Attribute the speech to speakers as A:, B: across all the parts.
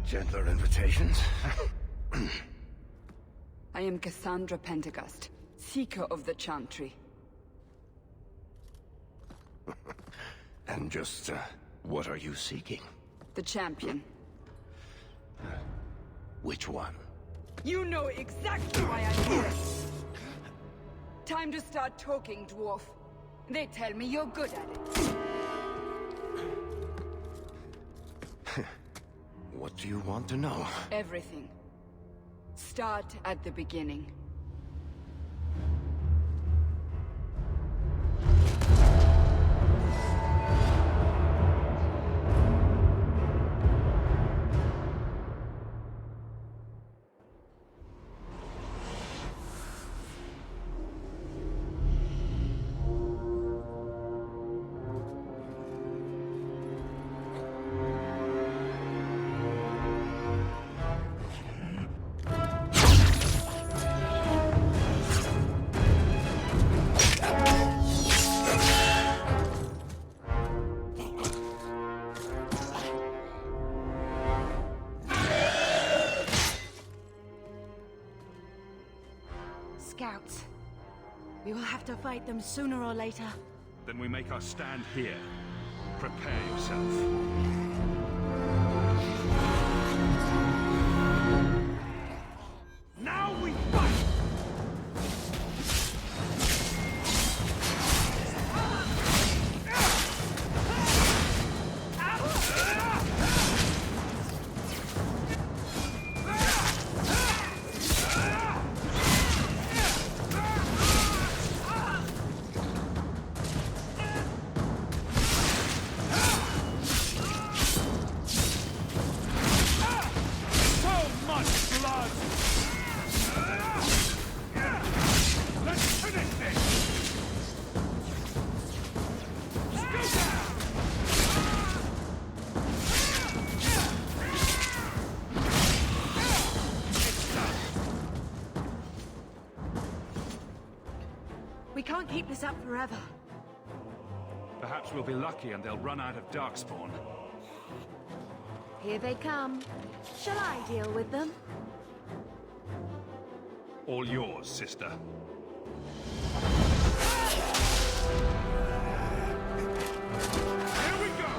A: Gentler invitations?
B: I am Cassandra Pentecost, Seeker of the Chantry.
A: And just, what are you seeking?
B: The champion.
A: Which one?
B: You know exactly why I'm here! Time to start talking, dwarf. They tell me you're good at it.
A: What do you want to know?
B: Everything. Start at the beginning.
C: Scouts. We will have to fight them sooner or later.
D: Then we make our stand here. Prepare yourself. Now we fight!
C: We can't keep this up forever.
D: Perhaps we'll be lucky and they'll run out of Darkspawn.
C: Here they come. Shall I deal with them?
D: All yours, sister. Here we go!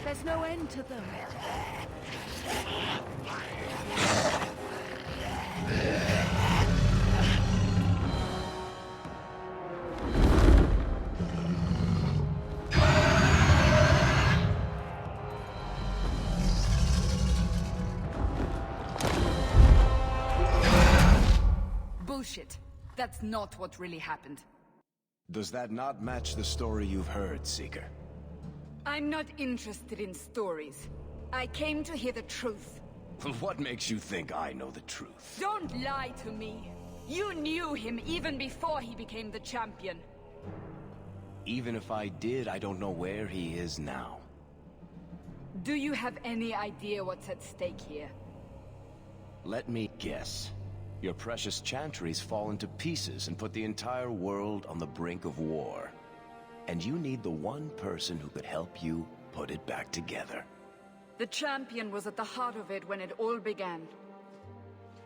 C: There's no end to them.
B: Bullshit. That's not what really happened.
A: Does that not match the story you've heard, Seeker?
B: I'm not interested in stories. I came to hear the truth.
A: What makes you think I know the truth?
B: Don't lie to me. You knew him even before he became the champion.
A: Even if I did, I don't know where he is now.
B: Do you have any idea what's at stake here?
A: Let me guess. Your precious chantry's fallen to pieces and put the entire world on the brink of war. And you need the one person who could help you put it back together.
B: The champion was at the heart of it when it all began.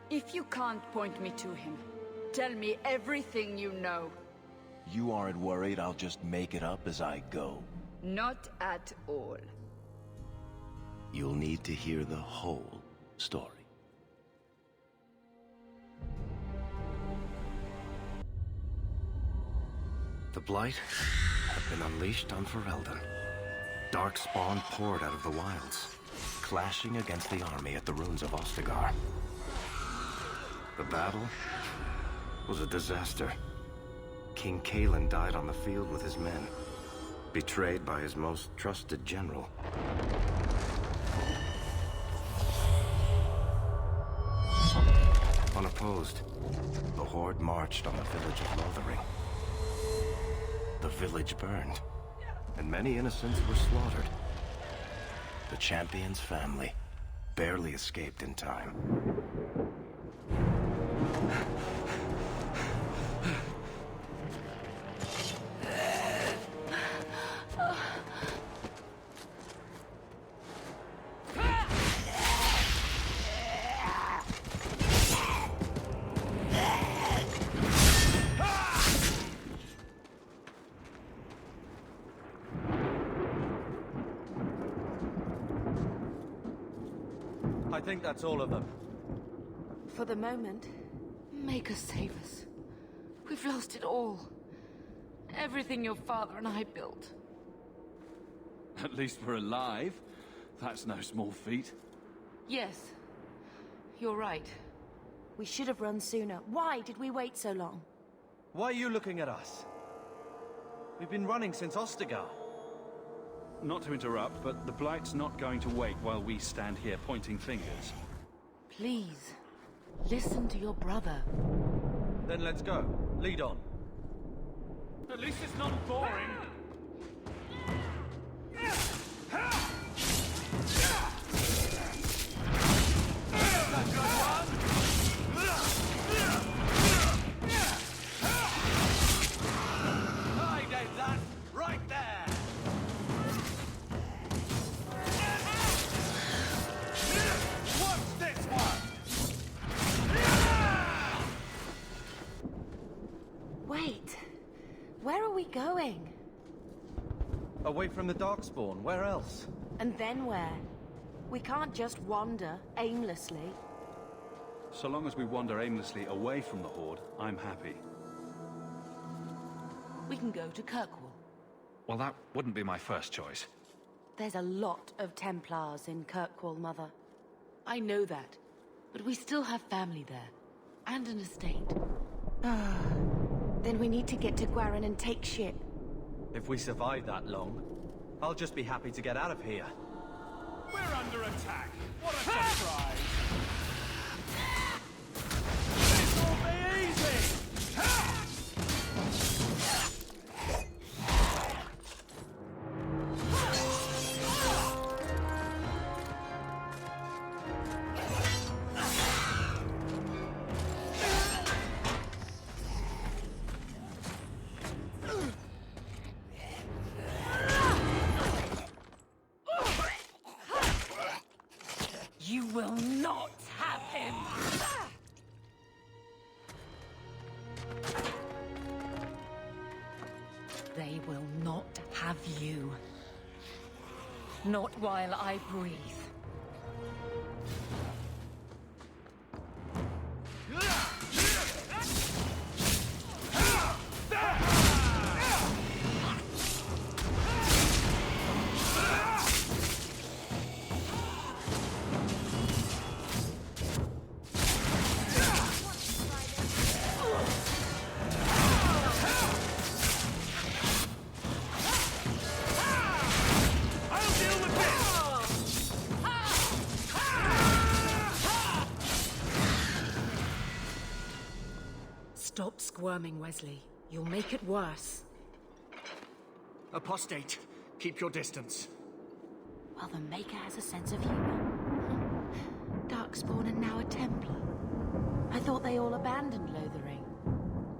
B: If you can't point me to him, tell me everything you know.
A: You aren't worried I'll just make it up as I go?
B: Not at all.
A: You'll need to hear the whole story. The Blight had been unleashed on Ferelden. Darkspawn poured out of the wilds, clashing against the army at the ruins of Ostagar. The battle was a disaster. King Cailan died on the field with his men, betrayed by his most trusted general. Unopposed, the Horde marched on the village of Lothering. The village burned, and many innocents were slaughtered. The champion's family barely escaped in time.
E: I think that's all of them.
C: For the moment, make us save us. We've lost it all. Everything your father and I built.
D: At least we're alive. That's no small feat.
C: Yes, you're right. We should have run sooner. Why did we wait so long?
E: Why are you looking at us? We've been running since Ostagar.
D: Not to interrupt, but the Blight's not going to wait while we stand here pointing fingers.
C: Please, listen to your brother.
E: Then let's go. Lead on.
D: At least it's not boring.
E: I did that! Right there! What's this one?
C: Wait, where are we going?
E: Away from the Darkspawn, where else?
C: And then where? We can't just wander aimlessly.
D: So long as we wander aimlessly away from the Horde, I'm happy.
C: We can go to Kirkwall.
D: Well, that wouldn't be my first choice.
C: There's a lot of Templars in Kirkwall, Mother. I know that, but we still have family there, and an estate. Then we need to get to Gwarin and take ship.
E: If we survive that long, I'll just be happy to get out of here.
D: We're under attack! What a surprise!
E: This will be easy!
C: You will not have him! They will not have you. Not while I breathe.
E: I'll deal with this!
F: Stop squirming, Wesley. You'll make it worse.
E: Apostate, keep your distance.
C: Well, the Maker has a sense of humor. Darkspawn and now a Templar. I thought they all abandoned Lothering.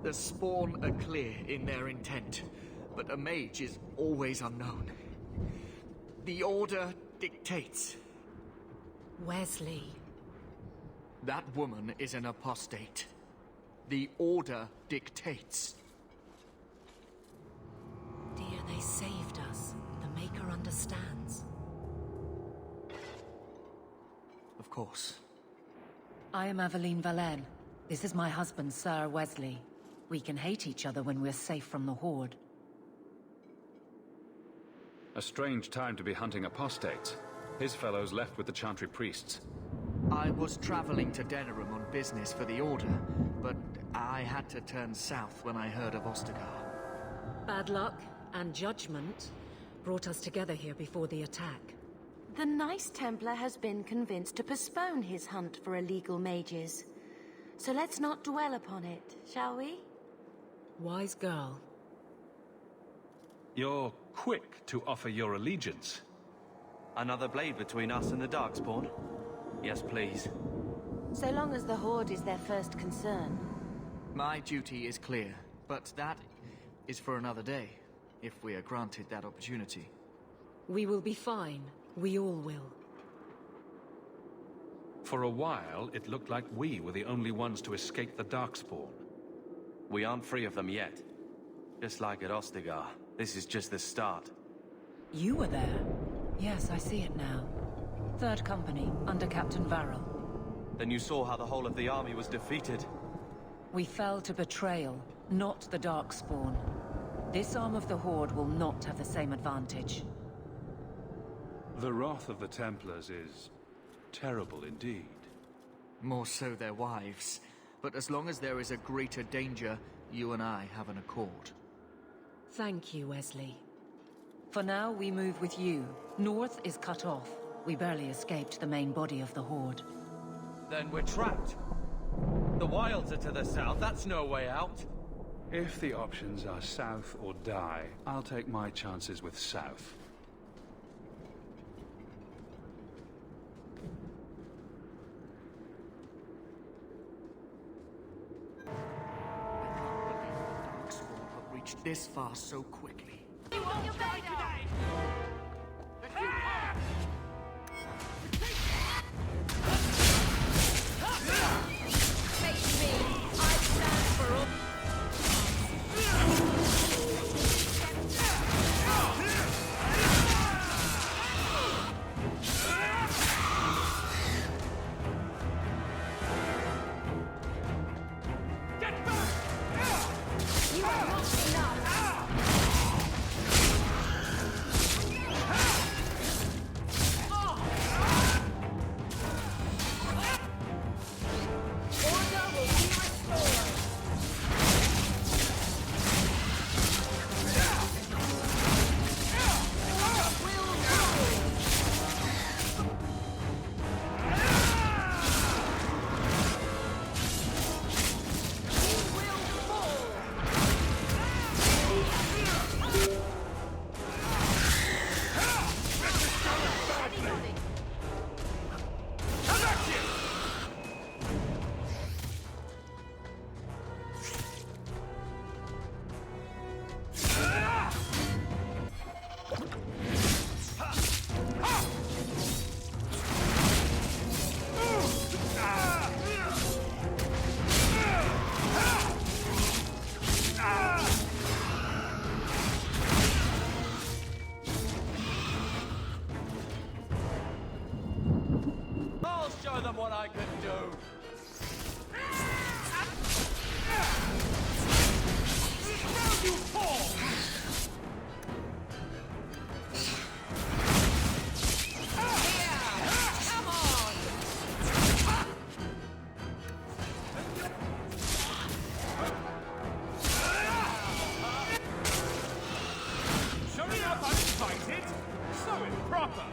G: The Spawn are clear in their intent, but a mage is always unknown. The Order dictates.
F: Wesley.
G: That woman is an apostate. The Order dictates.
F: Dear, they saved us. The Maker understands.
G: Of course.
F: I am Aveline Valenne. This is my husband, Sir Wesley. We can hate each other when we're safe from the Horde.
D: A strange time to be hunting apostates. His fellows left with the Chantry priests.
G: I was traveling to Denerim on business for the Order, but I had to turn south when I heard of Ostagar.
F: Bad luck and judgment brought us together here before the attack.
C: The nice Templar has been convinced to postpone his hunt for illegal mages. So let's not dwell upon it, shall we?
F: Wise girl.
D: You're quick to offer your allegiance.
E: Another blade between us and the Darkspawn? Yes, please.
C: So long as the Horde is their first concern.
G: My duty is clear, but that is for another day, if we are granted that opportunity.
F: We will be fine. We all will.
D: For a while, it looked like we were the only ones to escape the Darkspawn.
E: We aren't free of them yet. Just like at Ostagar, this is just the start.
F: You were there? Yes, I see it now. Third Company, under Captain Varel.
E: Then you saw how the whole of the army was defeated.
F: We fell to betrayal, not the Darkspawn. This arm of the Horde will not have the same advantage.
D: The wrath of the Templars is terrible indeed.
G: More so their wives. But as long as there is a greater danger, you and I have an accord.
F: Thank you, Wesley. For now, we move with you. North is cut off. We barely escaped the main body of the Horde.
E: Then we're trapped. The wilds are to the south, that's no way out.
D: If the options are south or die, I'll take my chances with south.
G: This far so quickly.
C: You want your blade off? Face me. I stand for all.
E: Get back!
C: You are not enough.
E: Show them what I can do! Now you fall!
C: Come on!
E: Sure enough, I'm invited! So improper!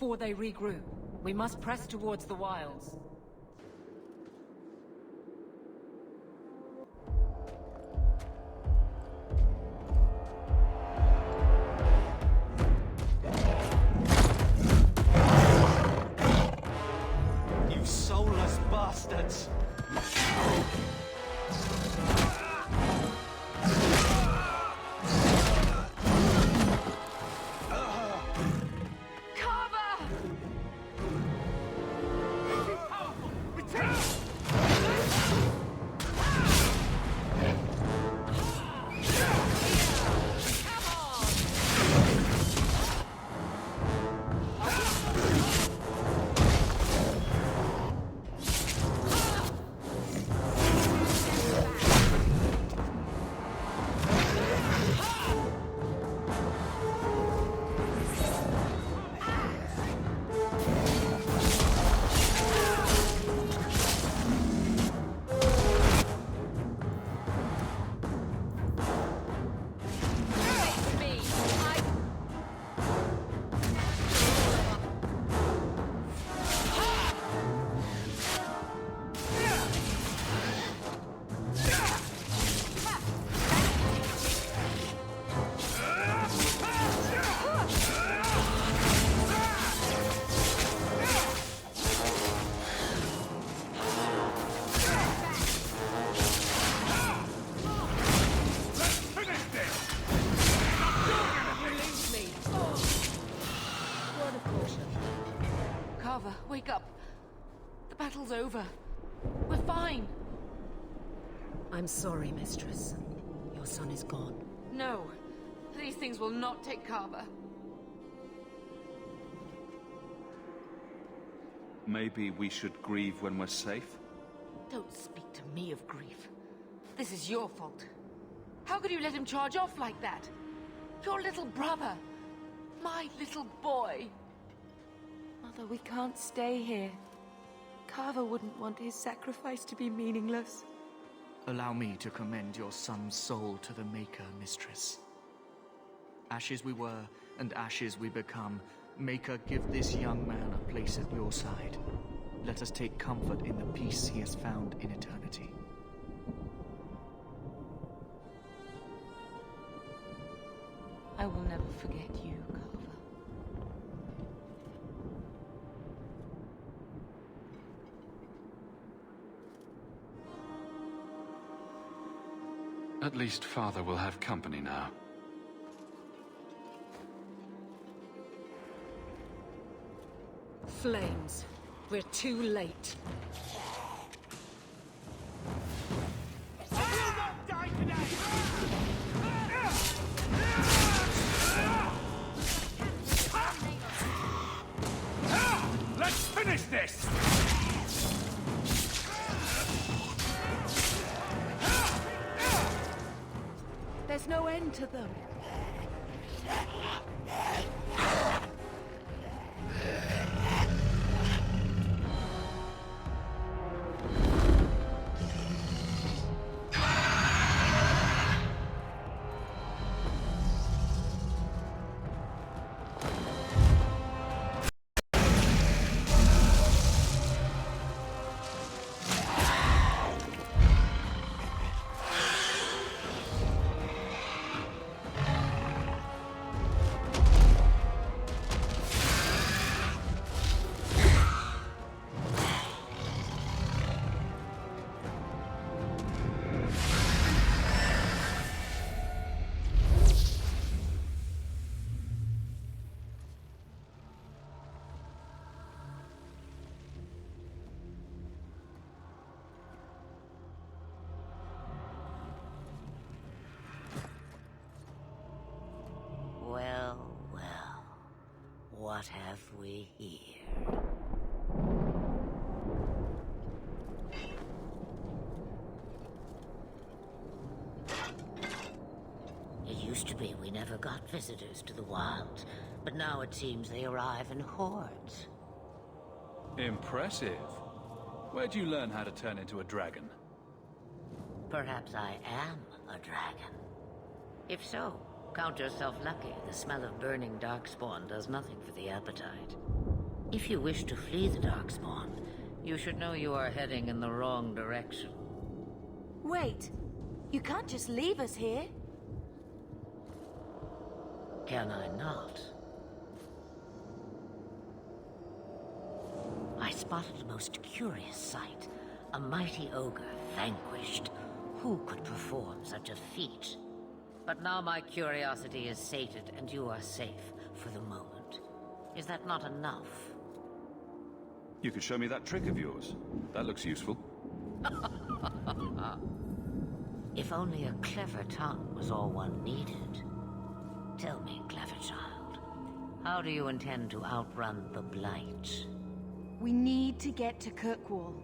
F: before they regroup. We must press towards the wilds.
E: You soulless bastards!
C: Wake up. The battle's over. We're fine.
F: I'm sorry, Mistress. Your son is gone.
C: No. These things will not take Kava.
D: Maybe we should grieve when we're safe?
C: Don't speak to me of grief. This is your fault. How could you let him charge off like that? Your little brother. My little boy.
H: Mother, we can't stay here. Kava wouldn't want his sacrifice to be meaningless.
G: Allow me to commend your son's soul to the Maker, Mistress. Ashes we were, and ashes we become. Maker, give this young man a place at your side. Let us take comfort in the peace he has found in eternity.
H: I will never forget you, Kava.
I: At least Father will have company now.
F: Flames. We're too late.
D: Let's finish this!
H: There's no end to them.
J: Well, well. What have we here? It used to be we never got visitors to the wilds, but now it seems they arrive in hordes.
D: Impressive. Where'd you learn how to turn into a dragon?
J: Perhaps I am a dragon. If so, count yourself lucky. The smell of burning darkspawn does nothing for the appetite. If you wish to flee the Darkspawn, you should know you are heading in the wrong direction.
H: Wait, you can't just leave us here.
J: Can I not? I spotted a most curious sight. A mighty ogre vanquished. Who could perform such a feat? But now my curiosity is sated and you are safe for the moment. Is that not enough?
D: You could show me that trick of yours. That looks useful.
J: If only a clever tongue was all one needed. Tell me, clever child, how do you intend to outrun the Blight?
H: We need to get to Kirkwall,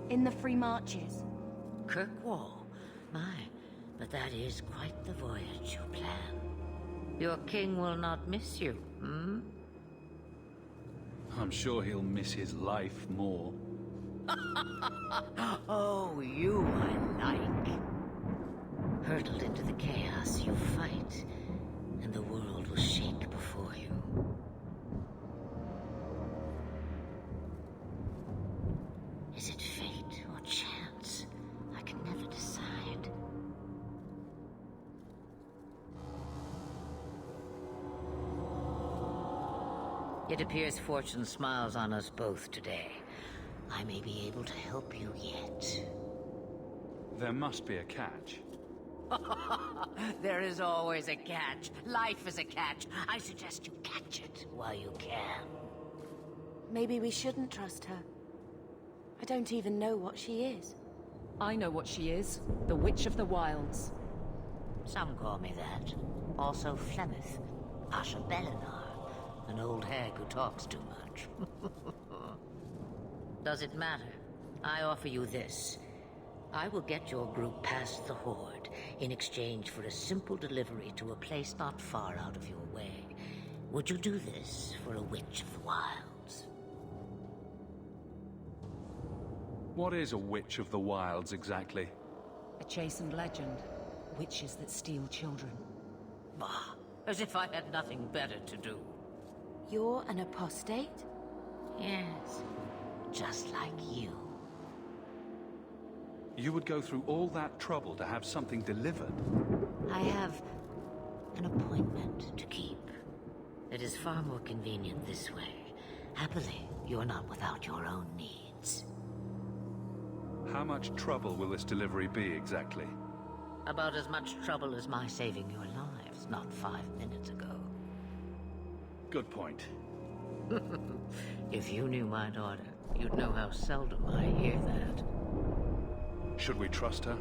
H: in the Free Marches.
J: Kirkwall? My, but that is quite the voyage you plan. Your king will not miss you, hmm?
D: I'm sure he'll miss his life more.
J: Oh, you I like. Hurtled into the chaos, you fight, and the world will shake before you. Is it fate or chance? I can never decide. It appears fortune smiles on us both today. I may be able to help you yet.
D: There must be a catch.
J: There is always a catch. Life is a catch. I suggest you catch it while you can.
H: Maybe we shouldn't trust her. I don't even know what she is.
F: I know what she is. The Witch of the Wilds.
J: Some call me that. Also Flemeth, Asha Belinar, an old hag who talks too much. Does it matter? I offer you this. I will get your group past the Horde in exchange for a simple delivery to a place not far out of your way. Would you do this for a Witch of the Wilds?
D: What is a Witch of the Wilds exactly?
F: A chastened legend. Witches that steal children.
J: Bah, as if I had nothing better to do.
H: You're an apostate?
J: Yes, just like you.
D: You would go through all that trouble to have something delivered?
J: I have an appointment to keep. It is far more convenient this way. Happily, you're not without your own needs.
D: How much trouble will this delivery be exactly?
J: About as much trouble as my saving your lives not 5 minutes ago.
D: Good point.
J: If you knew my daughter, you'd know how seldom I hear that.
D: Should we trust her?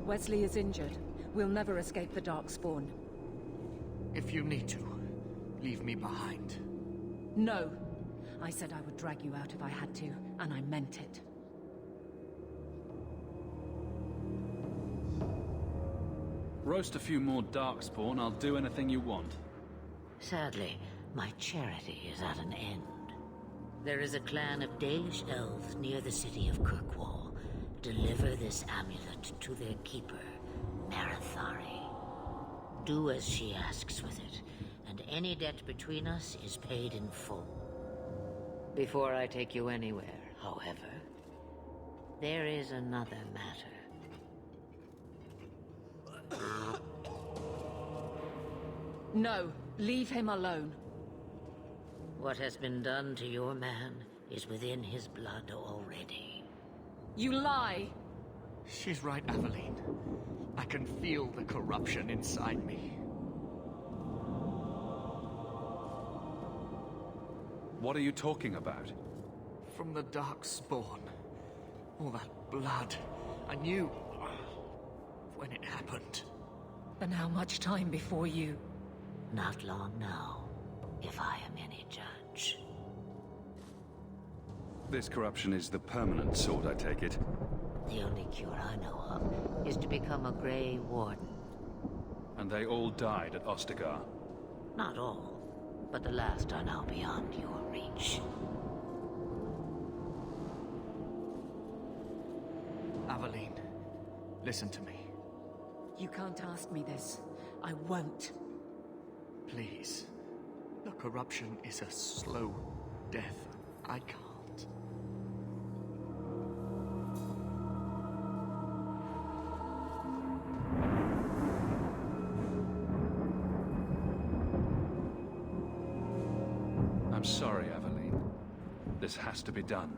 F: Wesley is injured. We'll never escape the Darkspawn.
G: If you need to, leave me behind.
F: No. I said I would drag you out if I had to, and I meant it.
D: Roast a few more Darkspawn, I'll do anything you want.
J: Sadly, my charity is at an end. There is a clan of Dalish elves near the city of Kirkwall. Deliver this amulet to their keeper, Marathari. Do as she asks with it, and any debt between us is paid in full. Before I take you anywhere, however, there is another matter.
F: No, leave him alone.
J: What has been done to your man is within his blood already.
F: You lie!
G: She's right, Aveline. I can feel the corruption inside me.
D: What are you talking about?
G: From the Darkspawn. All that blood. I knew when it happened.
F: And how much time before you?
J: Not long now, if I am any judge.
D: This corruption is the permanent sort, I take it.
J: The only cure I know of is to become a Grey Warden.
D: And they all died at Ostagar.
J: Not all, but the last are now beyond your reach.
G: Aveline, listen to me.
F: You can't ask me this. I won't.
G: Please. The corruption is a slow death. I can't.
D: I'm sorry, Aveline. This has to be done.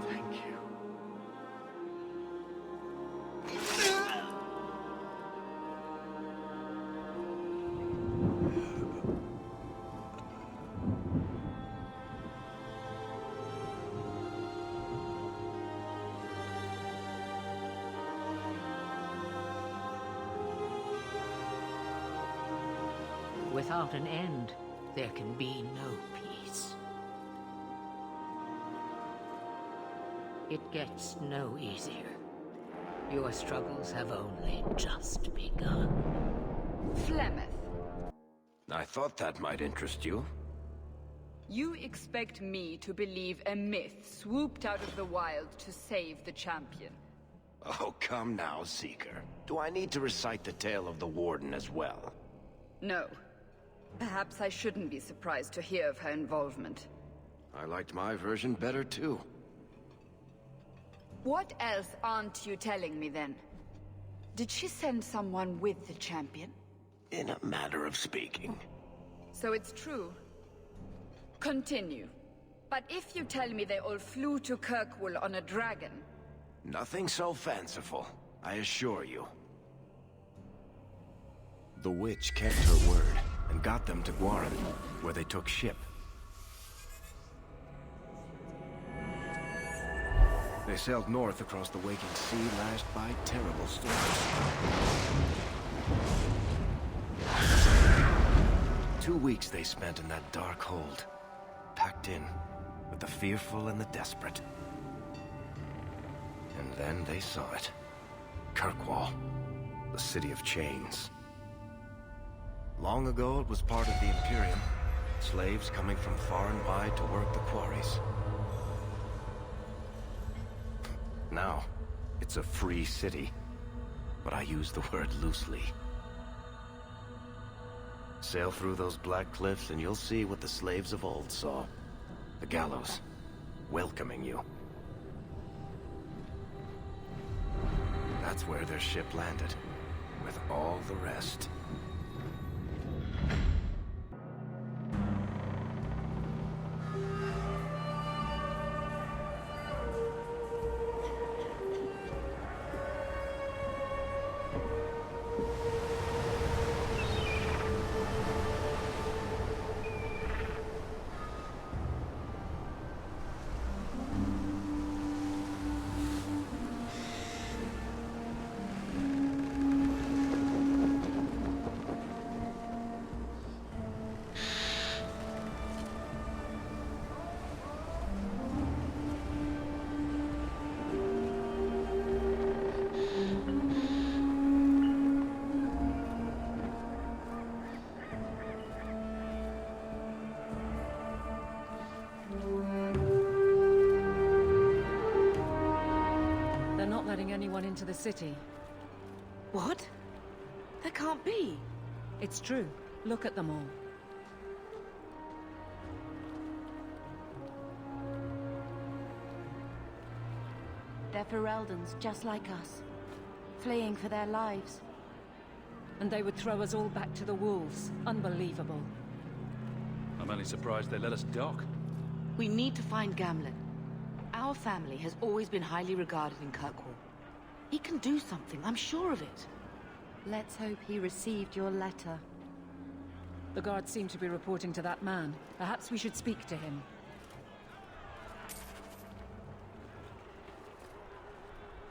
G: Thank you.
J: Without an end, there can be no peace. It gets no easier. Your struggles have only just begun.
B: Flemeth,
A: I thought that might interest you.
B: you expect me to believe a myth swooped out of the wild to save the champion?
A: Oh, come now, Seeker. Do I need to recite the tale of the Warden as well?
B: No. Perhaps I shouldn't be surprised to hear of her involvement.
A: I liked my version better, too.
B: What else aren't you telling me, then? Did she send someone with the champion?
A: In a matter of speaking.
B: So it's true. Continue. But if you tell me they all flew to Kirkwall on a dragon...
A: Nothing so fanciful, I assure you. The witch kept her word, and got them to Guaran, where they took ship. They sailed north across the waking sea, lashed by terrible storms. 2 weeks they spent in that dark hold, packed in with the fearful and the desperate. And then they saw it. Kirkwall, the city of chains. Long ago it was part of the Imperium, slaves coming from far and wide to work the quarries. Now, it's a free city, but I use the word loosely. Sail through those black cliffs and you'll see what the slaves of old saw. The gallows, welcoming you. That's where their ship landed, with all the rest.
F: Anyone into the city.
C: What? That can't be.
F: It's true. Look at them all.
H: They're Fereldans, just like us. Fleeing for their lives.
F: And they would throw us all back to the wolves. Unbelievable.
D: I'm only surprised they let us dock.
C: We need to find Gamlen. Our family has always been highly regarded in Kirkwall. He can do something, I'm sure of it.
H: Let's hope he received your letter.
F: The guards seem to be reporting to that man. Perhaps we should speak to him.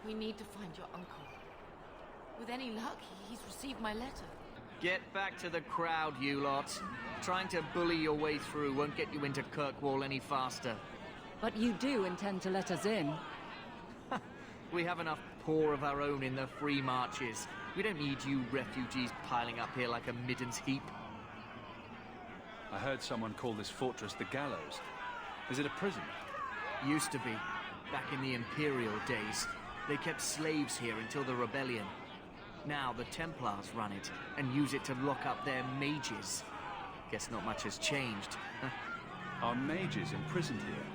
C: We need to find your uncle. With any luck, he's received my letter.
G: Get back to the crowd, you lot. Trying to bully your way through won't get you into Kirkwall any faster.
F: But you do intend to let us in.
G: We have enough poor of our own in the free marches. We don't need you refugees piling up here like a middens heap.
D: I heard someone call this fortress the Gallows. Is it a prison?
G: Used to be. Back in the Imperial days. They kept slaves here until the rebellion. Now the Templars run it, and use it to lock up their mages. Guess not much has changed.
D: Are mages imprisoned here?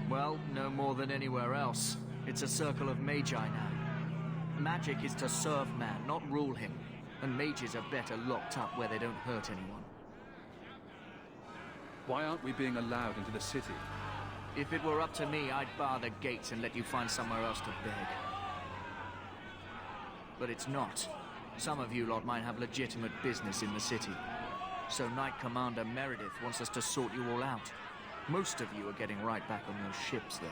G: Well, no more than anywhere else. It's a circle of magi now. Magic is to serve man, not rule him. And mages are better locked up where they don't hurt anyone.
D: Why aren't we being allowed into the city?
G: If it were up to me, I'd bar the gates and let you find somewhere else to beg. But it's not. Some of you lot might have legitimate business in the city. So Knight Commander Meredith wants us to sort you all out. Most of you are getting right back on your ships there.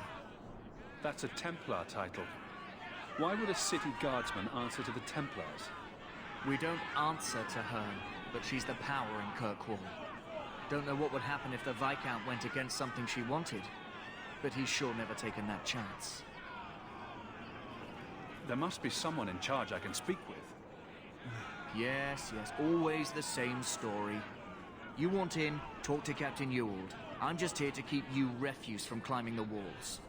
D: That's a Templar title. Why would a city guardsman answer to the Templars?
G: We don't answer to her, but she's the power in Kirkwall. Don't know what would happen if the Viscount went against something she wanted, but he's sure never taken that chance.
D: There must be someone in charge I can speak with.
G: Yes, always the same story. You want in, talk to Captain Ewald. I'm just here to keep you refuse from climbing the walls.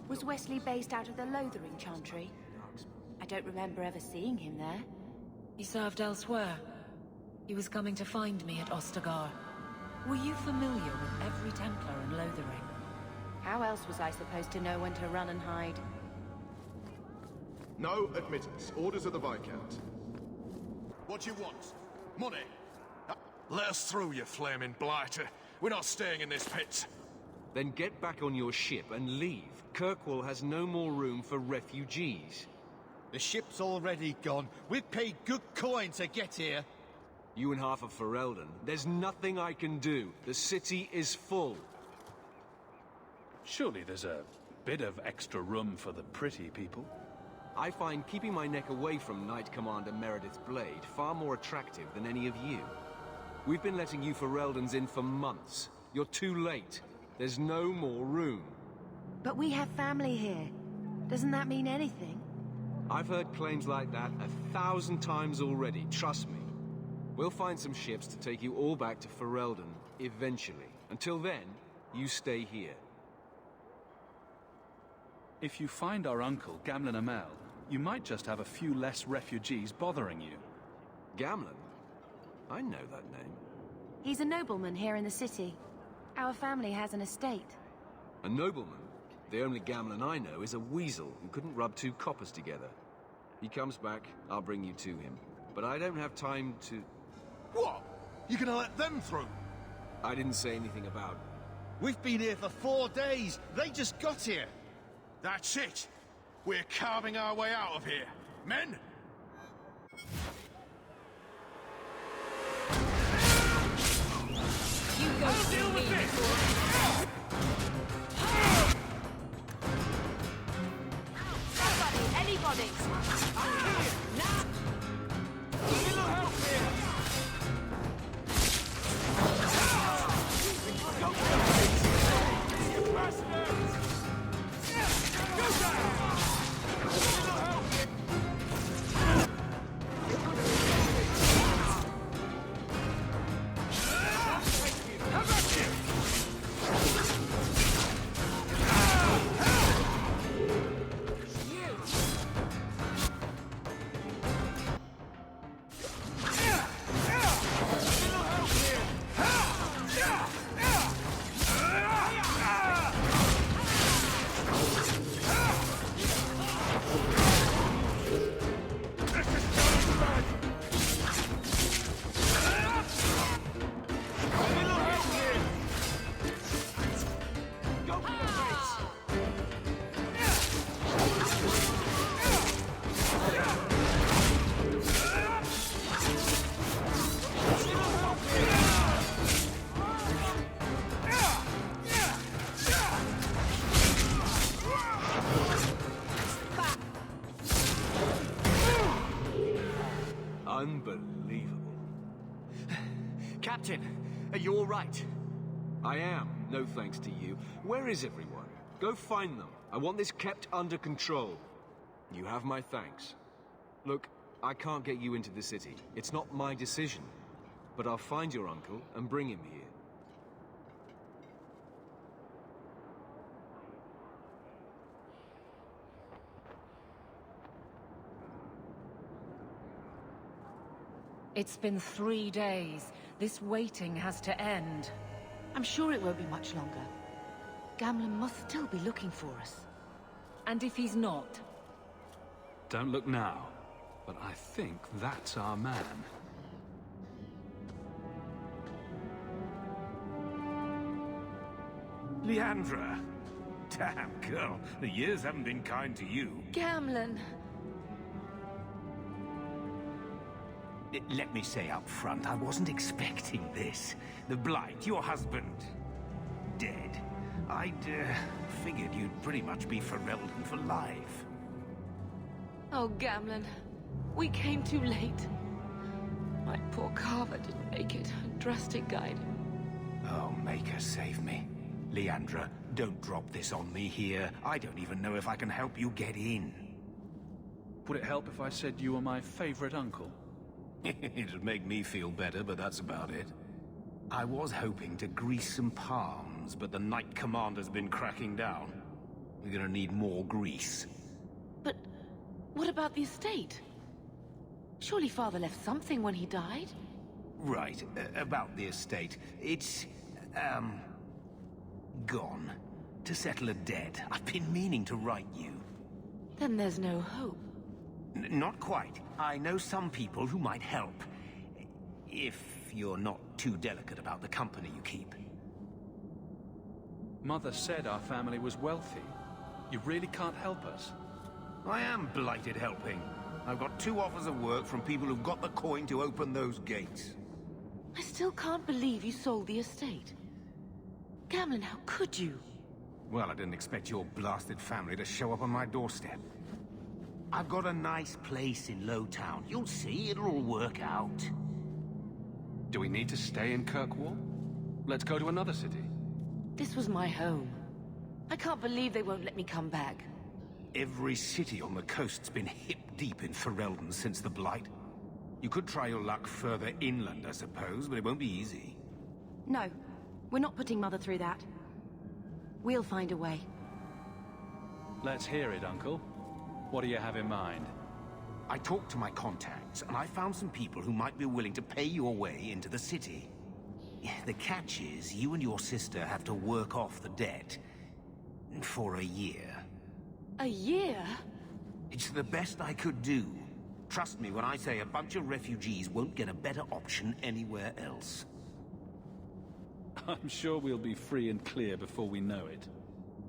H: Was Wesley based out of the Lothering Chantry? I don't remember ever seeing him there.
F: He served elsewhere. He was coming to find me at Ostagar. Were you familiar with every Templar in Lothering?
H: How else was I supposed to know when to run and hide?
K: No admittance. Orders of the Viscount.
L: What do you want? Money? Let us through, you flaming blighter. We're not staying in this pit.
M: Then get back on your ship and leave. Kirkwall has no more room for refugees.
L: The ship's already gone. We've paid good coin to get here.
M: You and half of Ferelden. There's nothing I can do. The city is full.
D: Surely there's a bit of extra room for the pretty people.
M: I find keeping my neck away from Knight Commander Meredith's blade far more attractive than any of you. We've been letting you Fereldans in for months. You're too late. There's no more room.
H: But we have family here. Doesn't that mean anything?
M: I've heard claims like that 1,000 times already, trust me. We'll find some ships to take you all back to Ferelden, eventually. Until then, you stay here.
D: If you find our uncle, Gamlen Amel, you might just have a few less refugees bothering you.
M: Gamlen? I know that name.
H: He's a nobleman here in the city. Our family has an estate.
M: A nobleman? The only Gamlen I know is a weasel who couldn't rub two coppers together. He comes back, I'll bring you to him. But I don't have time to...
L: What? You gonna let them through?
M: I didn't say anything about...
L: We've been here for 4 days. They just got here. That's it. We're carving our way out of here. Men!
C: You go deal with this! Somebody, anybody! I'm here! Now! A little help here! Go you bastards! Go down! A little help here! How about you?
M: Unbelievable.
G: Captain, are you all right?
M: I am, no thanks to you. Where is everyone? Go find them. I want this kept under control. You have my thanks. Look, I can't get you into the city. It's not my decision. But I'll find your uncle and bring him here.
F: It's been 3 days. This waiting has to end.
C: I'm sure it won't be much longer. Gamlen must still be looking for us.
F: And if he's not?
I: Don't look now, but I think that's our man.
N: Leandra! Damn, girl, the years haven't been kind to you.
C: Gamlen!
N: Let me say up front, I wasn't expecting this. The Blight, your husband, dead. I'd figured you'd pretty much be Ferelden for life.
C: Oh, Gamlen. We came too late. My poor Carver didn't make it. A drastic guide.
N: Oh, Maker, save me. Leandra, don't drop this on me here. I don't even know if I can help you get in.
D: Would it help if I said you were my favorite uncle?
N: It'd make me feel better, but that's about it. I was hoping to grease some palms, but the Knight Commander's been cracking down. We're gonna need more grease.
C: But what about the estate? Surely Father left something when he died?
N: Right, about the estate. It's, gone. To settle a debt. I've been meaning to write you.
C: Then there's no hope.
N: Not quite. I know some people who might help. If you're not too delicate about the company you keep.
D: Mother said our family was wealthy. You really can't help us.
N: I am blighted helping. I've got 2 offers of work from people who've got the coin to open those gates.
C: I still can't believe you sold the estate. Gamlen, how could you?
N: Well, I didn't expect your blasted family to show up on my doorstep. I've got a nice place in Lowtown. You'll see, it'll all work out.
I: Do we need to stay in Kirkwall? Let's go to another city.
C: This was my home. I can't believe they won't let me come back.
N: Every city on the coast's been hip-deep in Ferelden since the Blight. You could try your luck further inland, I suppose, but it won't be easy.
H: No, we're not putting Mother through that. We'll find a way.
D: Let's hear it, Uncle. What do you have in mind?
N: I talked to my contacts, and I found some people who might be willing to pay your way into the city. The catch is, you and your sister have to work off the debt. For a year.
C: A year?
N: It's the best I could do. Trust me when I say a bunch of refugees won't get a better option anywhere else.
D: I'm sure we'll be free and clear before we know it.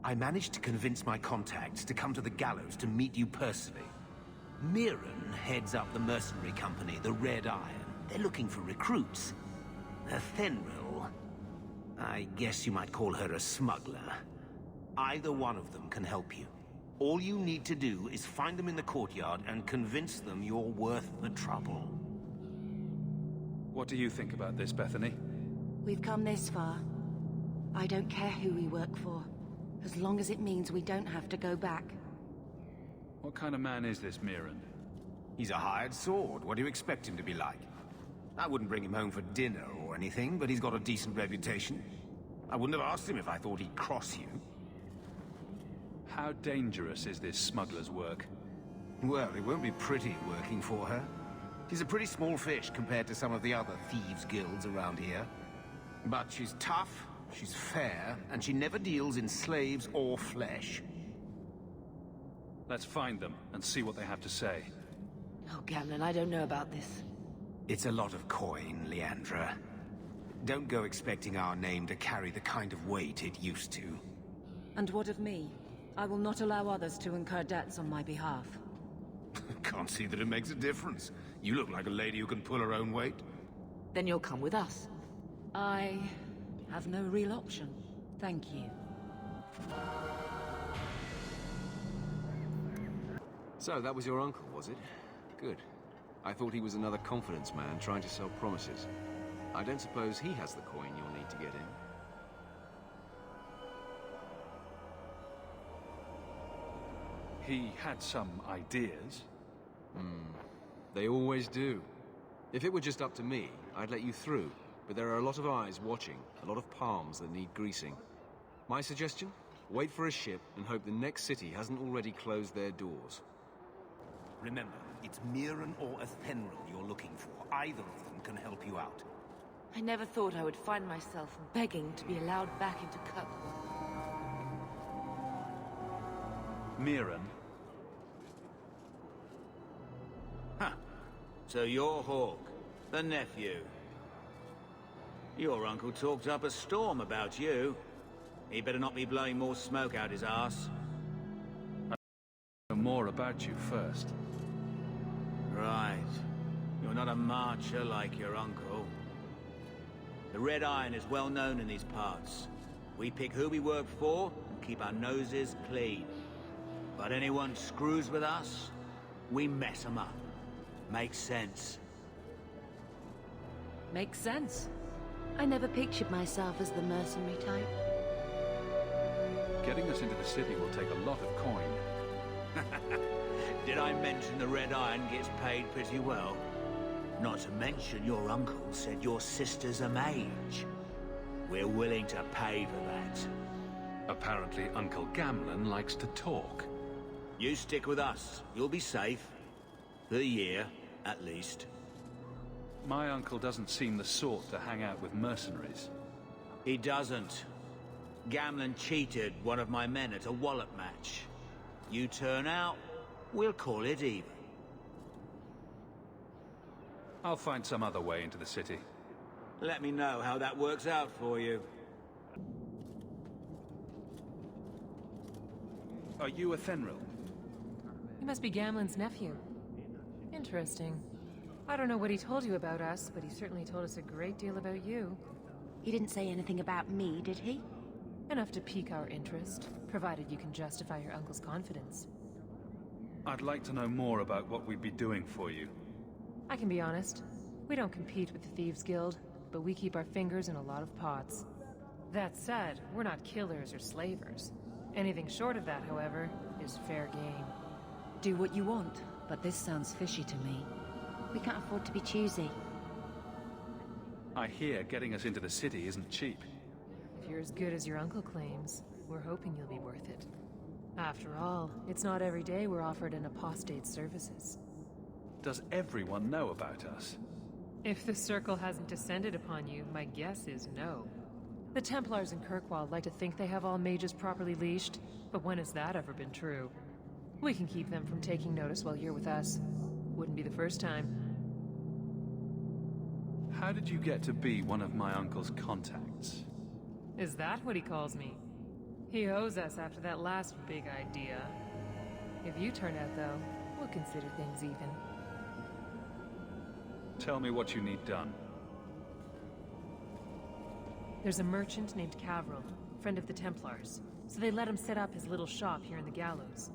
N: I managed to convince my contacts to come to the gallows to meet you personally. Mirren heads up the mercenary company, the Red Iron. They're looking for recruits. Fenrir, I guess you might call her a smuggler. Either one of them can help you. All you need to do is find them in the courtyard and convince them you're worth the trouble.
D: What do you think about this, Bethany?
H: We've come this far. I don't care who we work for, as long as it means we don't have to go back.
D: What kind of man is this Mirren?
N: He's a hired sword. What do you expect him to be like? I wouldn't bring him home for dinner or anything, but he's got a decent reputation. I wouldn't have asked him if I thought he'd cross you.
D: How dangerous is this smuggler's work?
N: Well, it won't be pretty working for her. She's a pretty small fish compared to some of the other thieves' guilds around here. But she's tough, she's fair, and she never deals in slaves or flesh.
D: Let's find them and see what they have to say.
C: Oh, Gamlen, I don't know about this.
N: It's a lot of coin, Leandra. Don't go expecting our name to carry the kind of weight it used to.
F: And what of me? I will not allow others to incur debts on my behalf.
N: Can't see that it makes a difference. You look like a lady who can pull her own weight.
C: Then you'll come with us.
F: I have no real option. Thank you.
M: So, that was your uncle, was it? Good. I thought he was another confidence man trying to sell promises. I don't suppose he has the coin you'll need to get in.
D: he had some ideas.
M: They always do. If it were just up to me, I'd let you through. But there are a lot of eyes watching, a lot of palms that need greasing. My suggestion? Wait for a ship and hope the next city hasn't already closed their doors.
N: Remember, it's Mirren or Athenril you're looking for. Either of them can help you out.
C: I never thought I would find myself begging to be allowed back into Kirkwall.
D: Mirren.
O: Huh. So you're Hawk, the nephew. Your uncle talked up a storm about you. He better not be blowing more smoke out his arse.
D: Know more about you first.
O: Right. You're not a marcher like your uncle. The Red Iron is well known in these parts. We pick who we work for and keep our noses clean. But anyone screws with us, we mess them up. Makes sense.
F: Makes sense.
H: I never pictured myself as the mercenary type.
D: Getting us into the city will take a lot of coin.
O: Did I mention the Red Iron gets paid pretty well? Not to mention your uncle said your sister's a mage. We're willing to pay for that.
I: Apparently Uncle Gamlen likes to talk.
O: You stick with us. You'll be safe. For the year, at least.
D: My uncle doesn't seem the sort to hang out with mercenaries.
O: He doesn't. Gamlen cheated one of my men at a wallop match. You turn out, we'll call it even.
D: I'll find some other way into the city.
O: Let me know how that works out for you.
D: Are you Athenril?
P: He must be Gamlen's nephew. Interesting. I don't know what he told you about us, but he certainly told us a great deal about you.
H: He didn't say anything about me, did he?
P: Enough to pique our interest, provided you can justify your uncle's confidence.
D: I'd like to know more about what we'd be doing for you.
P: I can be honest. We don't compete with the Thieves Guild, but we keep our fingers in a lot of pots. That said, we're not killers or slavers. Anything short of that, however, is fair game.
F: Do what you want, but this sounds fishy to me.
H: We can't afford to be choosy.
D: I hear getting us into the city isn't cheap.
P: If you're as good as your uncle claims, we're hoping you'll be worth it. After all, it's not every day we're offered an apostate's services.
D: Does everyone know about us?
P: If the Circle hasn't descended upon you, my guess is no. The Templars in Kirkwall like to think they have all mages properly leashed, but when has that ever been true? We can keep them from taking notice while you're with us. Wouldn't be the first time.
D: How did you get to be one of my uncle's contacts?
P: Is that what he calls me? He owes us after that last big idea. If you turn out, though, we'll consider things even.
D: Tell me what you need done.
P: There's a merchant named Cavril, friend of the Templars, so they let him set up his little shop here in the Gallows.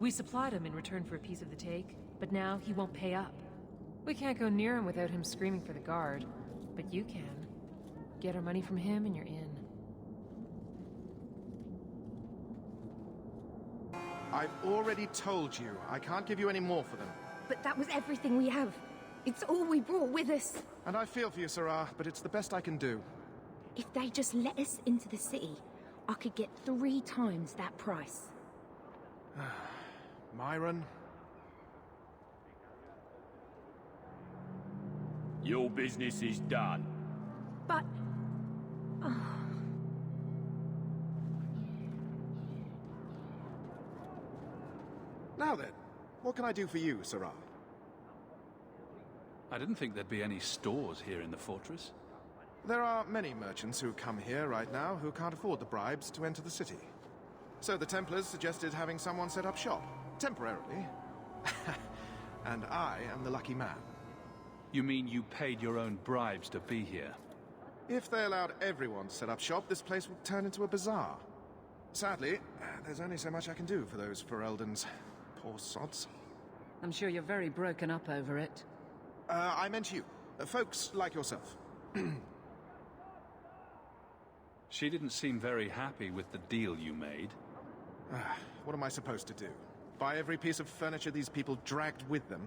P: We supplied him in return for a piece of the take, but now he won't pay up. We can't go near him without him screaming for the guard, but you can. Get our money from him and you're in.
L: I've already told you, I can't give you any more for them.
H: But that was everything we have. It's all we brought with us.
L: And I feel for you, Sarah, but it's the best I can do.
H: If they just let us into the city, I could get 3 times that price.
L: Myron?
Q: Your business is done.
H: But...
L: Now then, what can I do for you, Sarah?
D: I didn't think there'd be any stores here in the fortress.
L: There are many merchants who come here right now who can't afford the bribes to enter the city. So the Templars suggested having someone set up shop, temporarily. And I am the lucky man.
D: You mean you paid your own bribes to be here?
L: If they allowed everyone to set up shop, this place would turn into a bazaar. Sadly, there's only so much I can do for those Fereldans. Poor sods.
F: I'm sure you're very broken up over it.
L: I meant you. Folks like yourself.
D: She didn't seem very happy with the deal you made.
L: What am I supposed to do? Buy every piece of furniture these people dragged with them?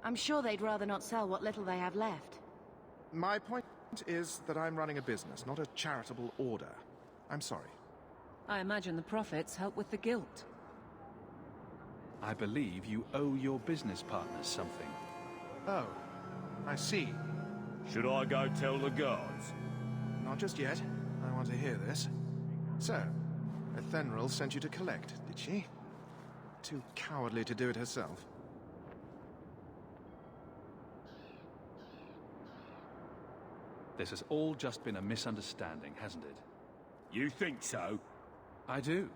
H: I'm sure they'd rather not sell what little they have left.
L: My point is that I'm running a business, not a charitable order. I'm sorry.
F: I imagine the profits help with the guilt.
D: I believe you owe your business partners something.
L: Oh, I see.
Q: Should I go tell the guards?
L: Not just yet. I want to hear this. So, Ethenril sent you to collect, did she? Too cowardly to do it herself.
D: This has all just been a misunderstanding, hasn't it?
Q: You think so?
D: I do.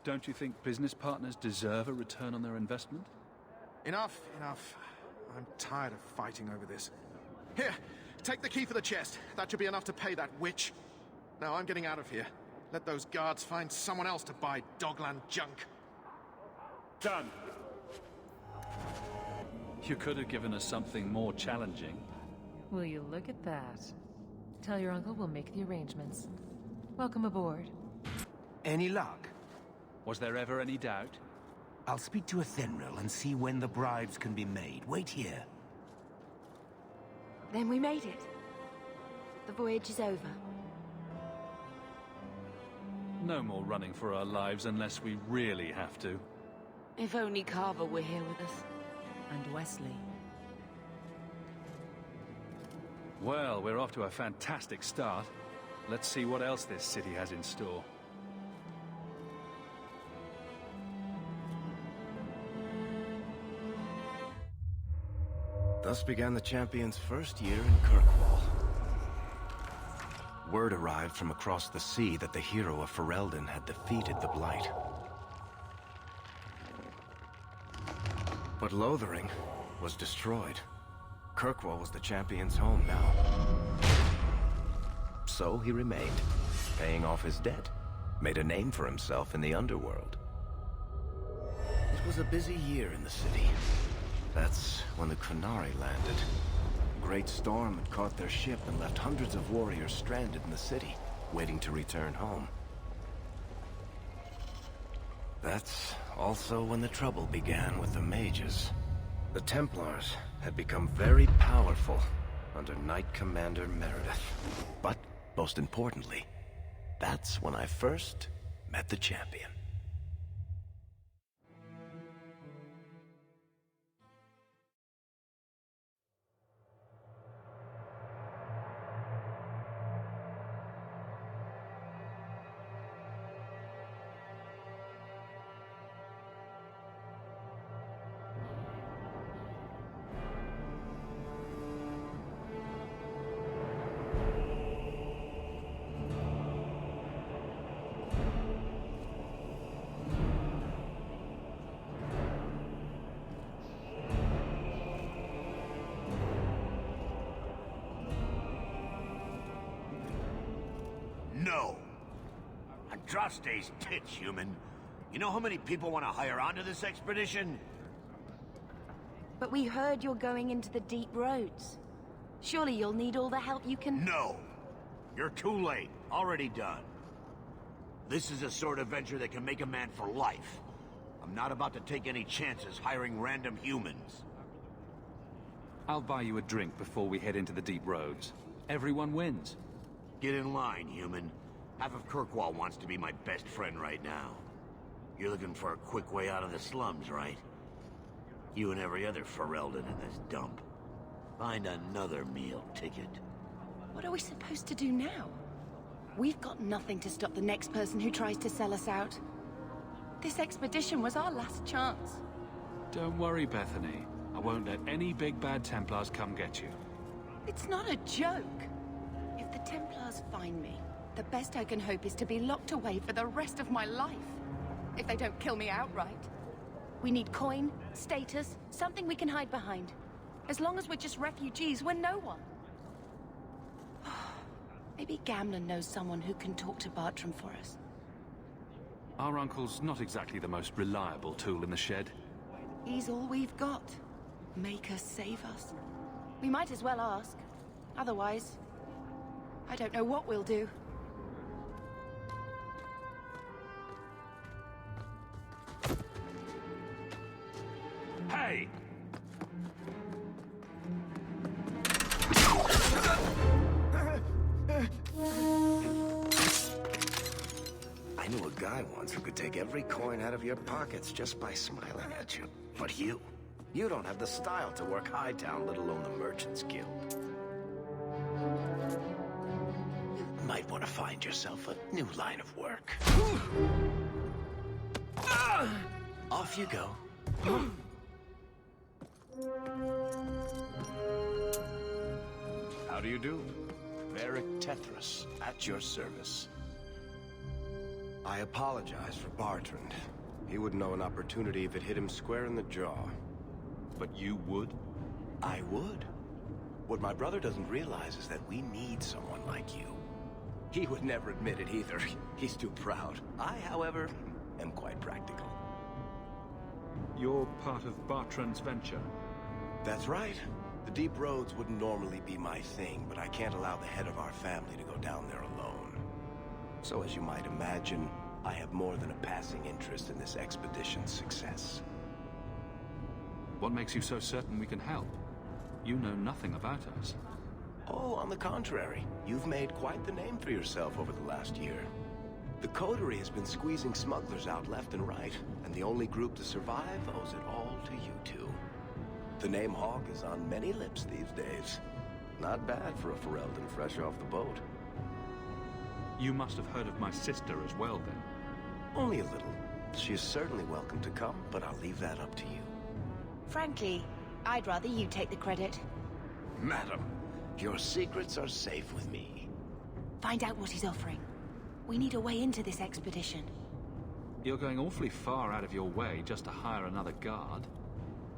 D: Don't you think business partners deserve a return on their investment?
L: Enough, enough. I'm tired of fighting over this. Here, take the key for the chest. That should be enough to pay that witch. Now I'm getting out of here. Let those guards find someone else to buy Dogland junk.
Q: Done.
D: You could have given us something more challenging.
P: Will you look at that? Tell your uncle we'll make the arrangements. Welcome aboard.
N: Any luck?
D: Was there ever any doubt?
N: I'll speak to Ethenril and see when the bribes can be made. Wait here.
H: Then we made it. The voyage is over.
D: No more running for our lives unless we really have to.
C: If only Carver were here with us.
F: And Wesley.
D: Well, we're off to a fantastic start. Let's see what else this city has in store.
A: Thus began the champion's first year in Kirkwall. Word arrived from across the sea that the hero of Ferelden had defeated the Blight. But Lothering was destroyed. Kirkwall was the champion's home now. So he remained, paying off his debt, made a name for himself in the underworld. It was a busy year in the city. That's when the Qunari landed. A great storm had caught their ship and left hundreds of warriors stranded in the city, waiting to return home. That's also when the trouble began with the mages. The Templars had become very powerful under Knight Commander Meredith. But, most importantly, that's when I first met the champion.
O: No. Andraste's tits, human. You know how many people want to hire onto this expedition?
H: But we heard you're going into the deep roads. Surely you'll need all the help you can...
O: No. You're too late. Already done. This is a sort of venture that can make a man for life. I'm not about to take any chances hiring random humans.
D: I'll buy you a drink before we head into the deep roads. Everyone wins.
O: Get in line, human. Half of Kirkwall wants to be my best friend right now. You're looking for a quick way out of the slums, right? You and every other Ferelden in this dump. Find another meal ticket.
H: What are we supposed to do now? We've got nothing to stop the next person who tries to sell us out. This expedition was our last chance.
D: Don't worry, Bethany. I won't let any big bad Templars come get you.
H: It's not a joke. If the Templars find me, the best I can hope is to be locked away for the rest of my life. If they don't kill me outright. We need coin, status, something we can hide behind. As long as we're just refugees, we're no one. Maybe Gamlen knows someone who can talk to Bartram for us.
D: Our uncle's not exactly the most reliable tool in the shed.
H: He's all we've got. Make us save us. We might as well ask. Otherwise, I don't know what we'll do.
Q: Hey!
A: I knew a guy once who could take every coin out of your pockets just by smiling at you. But you don't have the style to work Hightown, let alone the Merchants Guild. You might want to find yourself a new line of work. Off you go.
L: How do you do? Varric Tethras, at your service.
A: I apologize for Bartrand. He would know an opportunity if it hit him square in the jaw.
D: But you would?
A: I would. What my brother doesn't realize is that we need someone like you. He would never admit it either. He's too proud. I, however, am quite practical.
D: You're part of Bartrand's venture?
A: That's right. The deep roads wouldn't normally be my thing, but I can't allow the head of our family to go down there alone. So as you might imagine, I have more than a passing interest in this expedition's success.
D: What makes you so certain we can help? You know nothing about us.
A: Oh, on the contrary. You've made quite the name for yourself over the last year. The Coterie has been squeezing smugglers out left and right, and the only group to survive owes it all to you two. The name Hawk is on many lips these days. Not bad for a Ferelden fresh off the boat.
D: You must have heard of my sister as well, then?
A: Only a little. She is certainly welcome to come, but I'll leave that up to you.
H: Frankly, I'd rather you take the credit.
A: Madam, your secrets are safe with me.
H: Find out what he's offering. We need a way into this expedition.
D: You're going awfully far out of your way just to hire another guard.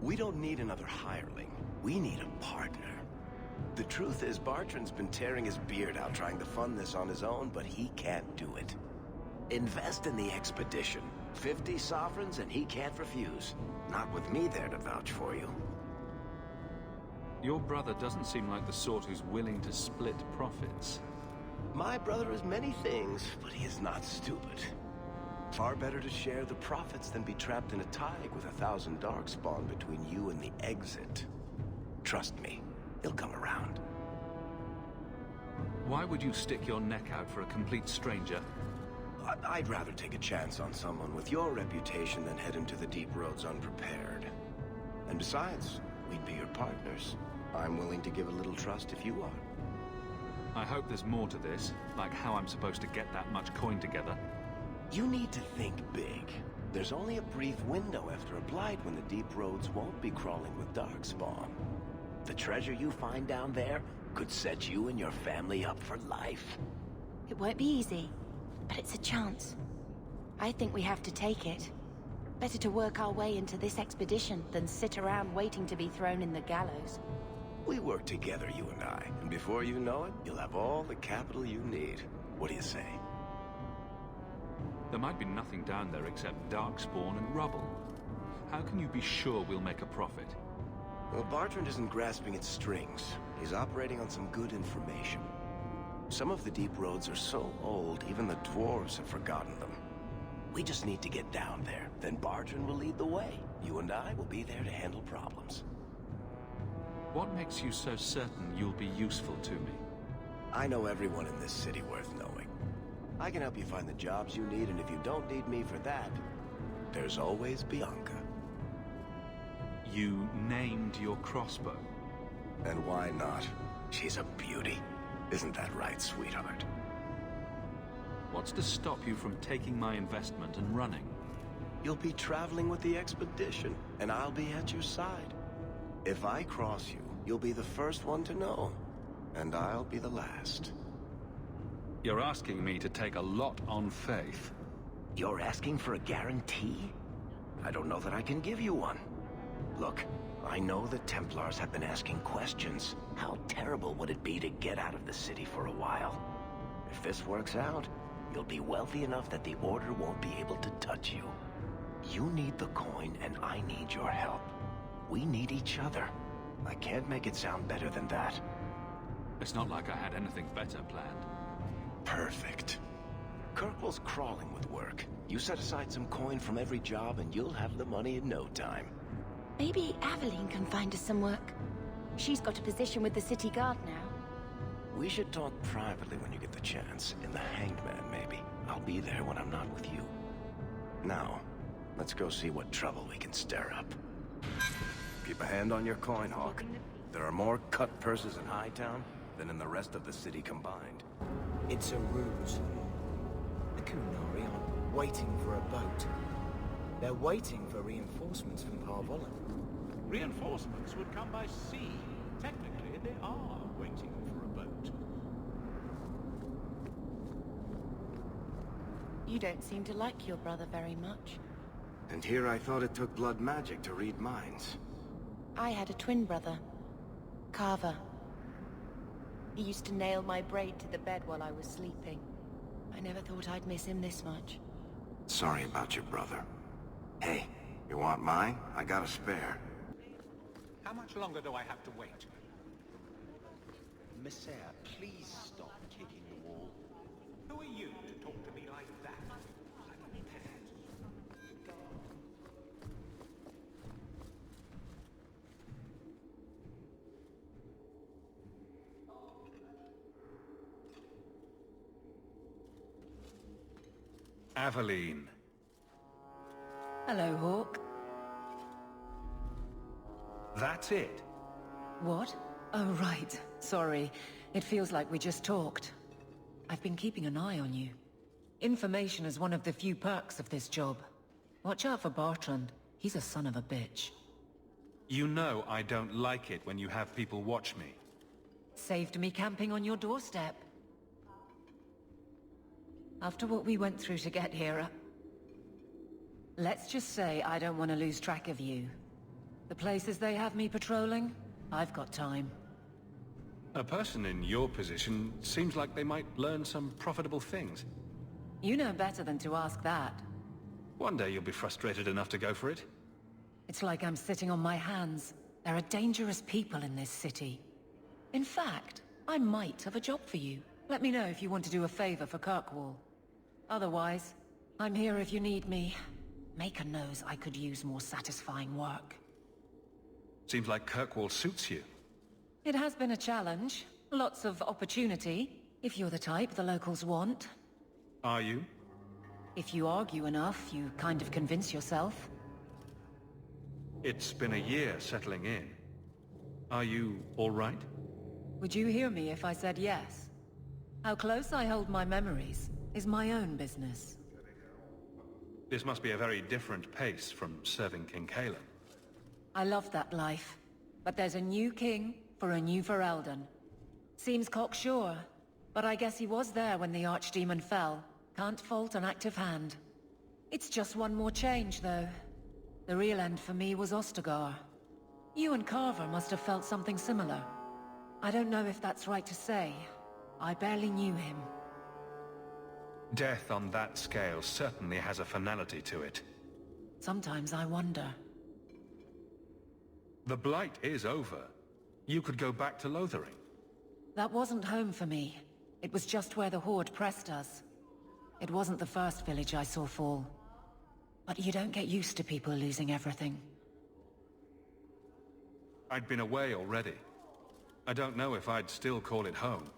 A: We don't need another hireling. We need a partner. The truth is, Bartrand's been tearing his beard out trying to fund this on his own, but he can't do it. Invest in the expedition. 50 sovereigns and he can't refuse. Not with me there to vouch for you.
D: Your brother doesn't seem like the sort who's willing to split profits.
A: My brother is many things, but he is not stupid. Far better to share the profits than be trapped in a tide with 1,000 darkspawn between you and the exit. Trust me, he'll come around.
D: Why would you stick your neck out for a complete stranger?
A: I'd rather take a chance on someone with your reputation than head into the deep roads unprepared. And besides, we'd be your partners. I'm willing to give a little trust if you are.
D: I hope there's more to this, like how I'm supposed to get that much coin together.
A: You need to think big. There's only a brief window after a blight when the deep roads won't be crawling with darkspawn. The treasure you find down there could set you and your family up for life.
H: It won't be easy, but it's a chance. I think we have to take it. Better to work our way into this expedition than sit around waiting to be thrown in the gallows.
A: We work together, you and I, and before you know it, you'll have all the capital you need. What do you say?
D: There might be nothing down there except darkspawn and rubble. How can you be sure we'll make a profit?
A: Well, Bartrand isn't grasping at strings. He's operating on some good information. Some of the deep roads are so old, even the dwarves have forgotten them. We just need to get down there. Then Bartrand will lead the way. You and I will be there to handle problems.
D: What makes you so certain you'll be useful to me?
A: I know everyone in this city worth knowing. I can help you find the jobs you need, and if you don't need me for that, there's always Bianca.
D: You named your crossbow.
A: And why not? She's a beauty. Isn't that right, sweetheart?
D: What's to stop you from taking my investment and running?
A: You'll be traveling with the expedition, and I'll be at your side. If I cross you, you'll be the first one to know, and I'll be the last.
D: You're asking me to take a lot on faith.
A: You're asking for a guarantee? I don't know that I can give you one. Look, I know the Templars have been asking questions. How terrible would it be to get out of the city for a while? If this works out, you'll be wealthy enough that the Order won't be able to touch you. You need the coin, and I need your help. We need each other. I can't make it sound better than that.
D: It's not like I had anything better planned.
A: Perfect. Kirkwall's crawling with work. You set aside some coin from every job and you'll have the money in no time.
H: Maybe Aveline can find us some work. She's got a position with the city guard now.
A: We should talk privately when you get the chance. In the Hanged Man, maybe. I'll be there when I'm not with you. Now, let's go see what trouble we can stir up. Keep a hand on your coin, Hawk. There are more cut purses in Hightown than in the rest of the city combined.
R: It's a ruse. The Kunari aren't waiting for a boat. They're waiting for reinforcements from Parvolan.
S: Reinforcements would come by sea. Technically, they are waiting for a boat.
H: You don't seem to like your brother very much.
A: And here I thought it took blood magic to read minds.
H: I had a twin brother, Carver. He used to nail my braid to the bed while I was sleeping. I never thought I'd miss him this much.
A: Sorry about your brother. Hey, you want mine? I got a spare.
S: How much longer do I have to wait?
R: Messiah, please stop kicking the wall.
S: Who are you to talk to me like that?
I: Aveline.
F: Hello, Hawk.
I: That's it?
F: What? Oh, right. Sorry. It feels like we just talked. I've been keeping an eye on you. Information is one of the few perks of this job. Watch out for Bartrand. He's a son of a bitch.
I: You know I don't like it when you have people watch me.
F: Saved me camping on your doorstep. After what we went through to get here, let's just say I don't want to lose track of you. The places they have me patrolling, I've got time.
I: A person in your position seems like they might learn some profitable things.
F: You know better than to ask that.
I: One day you'll be frustrated enough to go for it.
F: It's like I'm sitting on my hands. There are dangerous people in this city. In fact, I might have a job for you. Let me know if you want to do a favor for Kirkwall. Otherwise, I'm here if you need me. Maker knows I could use more satisfying work.
I: Seems like Kirkwall suits you.
F: It has been a challenge. Lots of opportunity, if you're the type the locals want.
I: Are you?
F: If you argue enough, you kind of convince yourself.
I: It's been a year settling in. Are you all right?
F: Would you hear me if I said yes? How close I hold my memories is my own business.
I: This must be a very different pace from serving King Cailan.
F: I love that life. But there's a new king for a new Ferelden. Seems cocksure, but I guess he was there when the Archdemon fell. Can't fault an active hand. It's just one more change, though. The real end for me was Ostagar. You and Carver must have felt something similar. I don't know if that's right to say. I barely knew him.
I: Death on that scale certainly has a finality to it.
F: Sometimes I wonder.
I: The Blight is over. You could go back to Lothering.
F: That wasn't home for me. It was just where the Horde pressed us. It wasn't the first village I saw fall. But you don't get used to people losing everything.
I: I'd been away already. I don't know if I'd still call it home.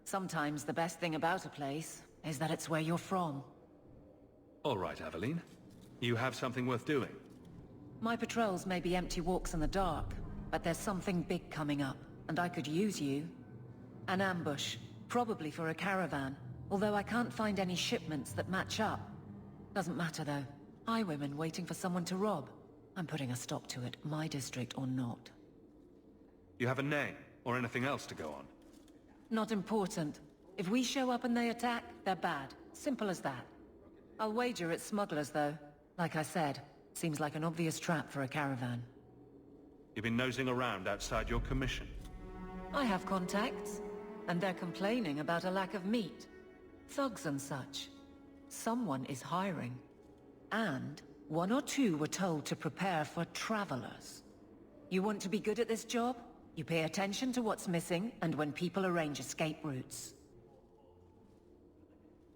F: Sometimes the best thing about a place is that it's where you're from.
I: All right, Aveline. You have something worth doing.
F: My patrols may be empty walks in the dark, but there's something big coming up, and I could use you. An ambush, probably for a caravan, although I can't find any shipments that match up. Doesn't matter though. Highwaymen waiting for someone to rob. I'm putting a stop to it, my district or not.
I: You have a name, or anything else to go on?
F: Not important. If we show up and they attack, they're bad. Simple as that. I'll wager it's smugglers though. Like I said, seems like an obvious trap for a caravan.
I: You've been nosing around outside your commission.
F: I have contacts, and they're complaining about a lack of meat. Thugs and such. Someone is hiring. And one or two were told to prepare for travelers. You want to be good at this job? You pay attention to what's missing, and when people arrange escape routes.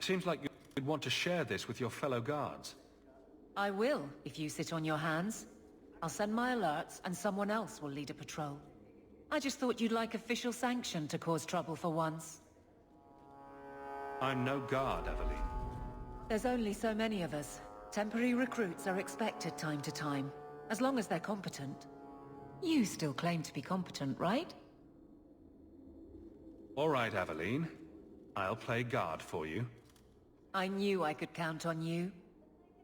I: Seems like you'd want to share this with your fellow guards.
F: I will, if you sit on your hands. I'll send my alerts, and someone else will lead a patrol. I just thought you'd like official sanction to cause trouble for once.
I: I'm no guard, Aveline.
F: There's only so many of us. Temporary recruits are expected time to time, as long as they're competent. You still claim to be competent, right?
I: All right, Aveline. I'll play guard for you.
F: I knew I could count on you.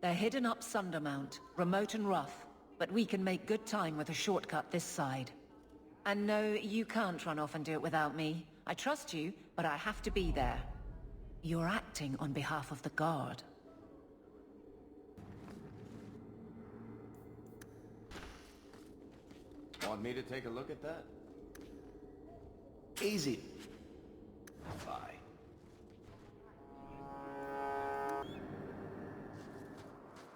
F: They're hidden up Sundermount, remote and rough, but we can make good time with a shortcut this side. And no, you can't run off and do it without me. I trust you, but I have to be there. You're acting on behalf of the Guard.
A: Want me to take a look at that?
N: Easy.
A: Bye.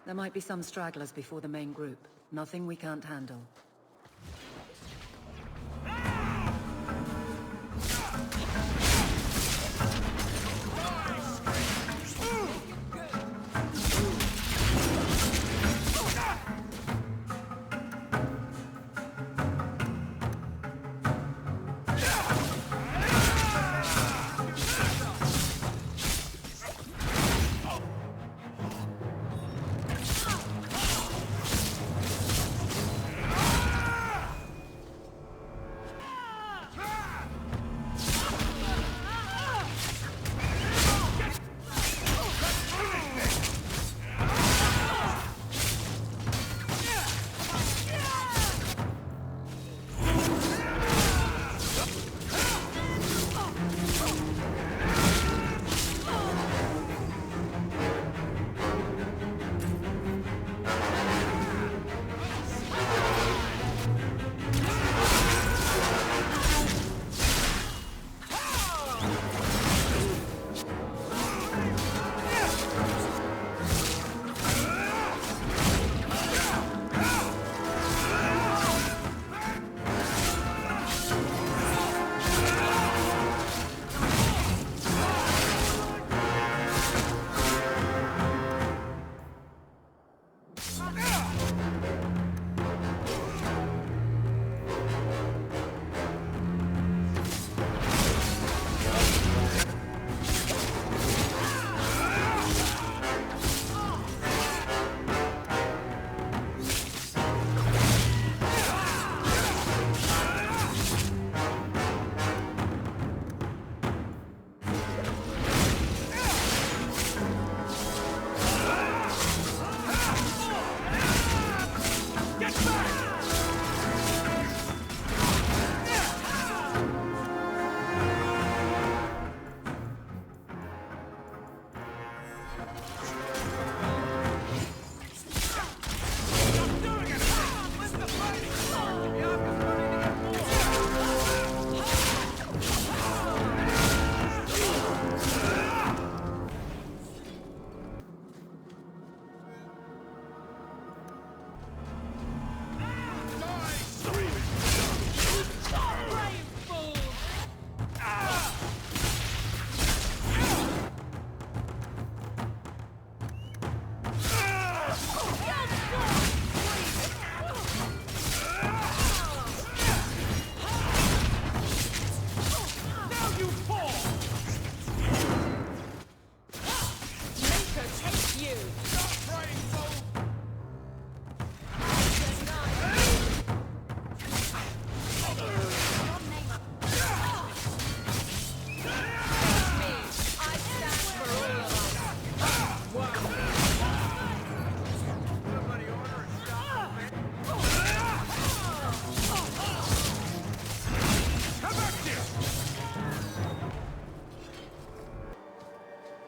F: There might be some stragglers before the main group. Nothing we can't handle.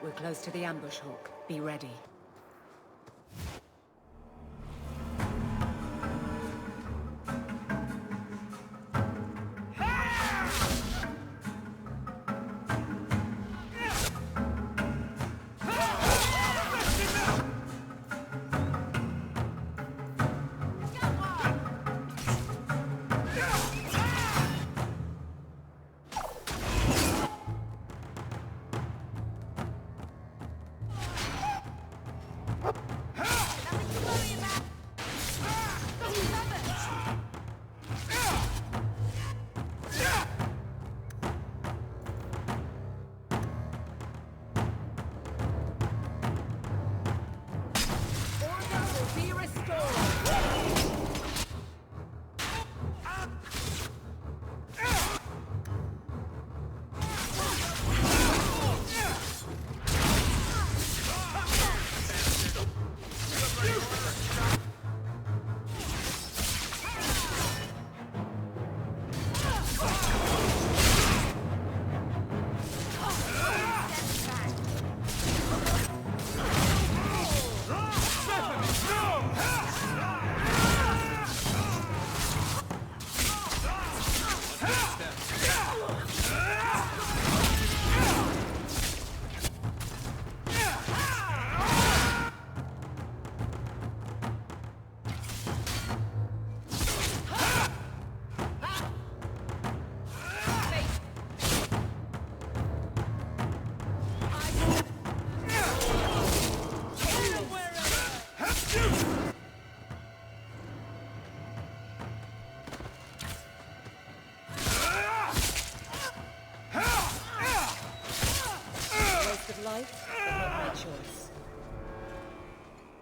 F: We're close to the ambush hawk. Be ready.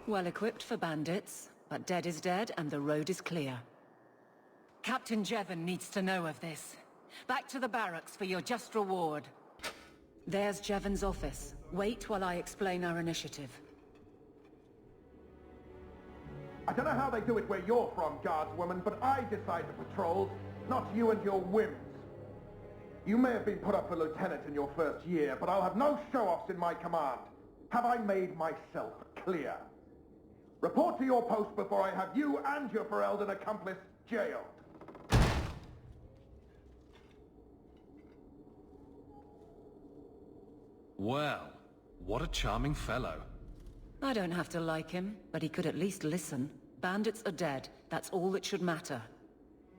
F: Well equipped for bandits, but dead is dead and the road is clear. Captain Jevon needs to know of this. Back to the barracks for your just reward. There's Jevon's office. Wait while I explain our initiative.
T: I don't know how they do it where you're from, guardswoman, but I decide the patrols, not you and your whims. You may have been put up for lieutenant in your first year, but I'll have no show-offs in my command. Have I made myself clear? Report to your post before I have you and your Ferelden accomplice jailed.
I: Well, what a charming fellow.
F: I don't have to like him, but he could at least listen. Bandits are dead. That's all that should matter.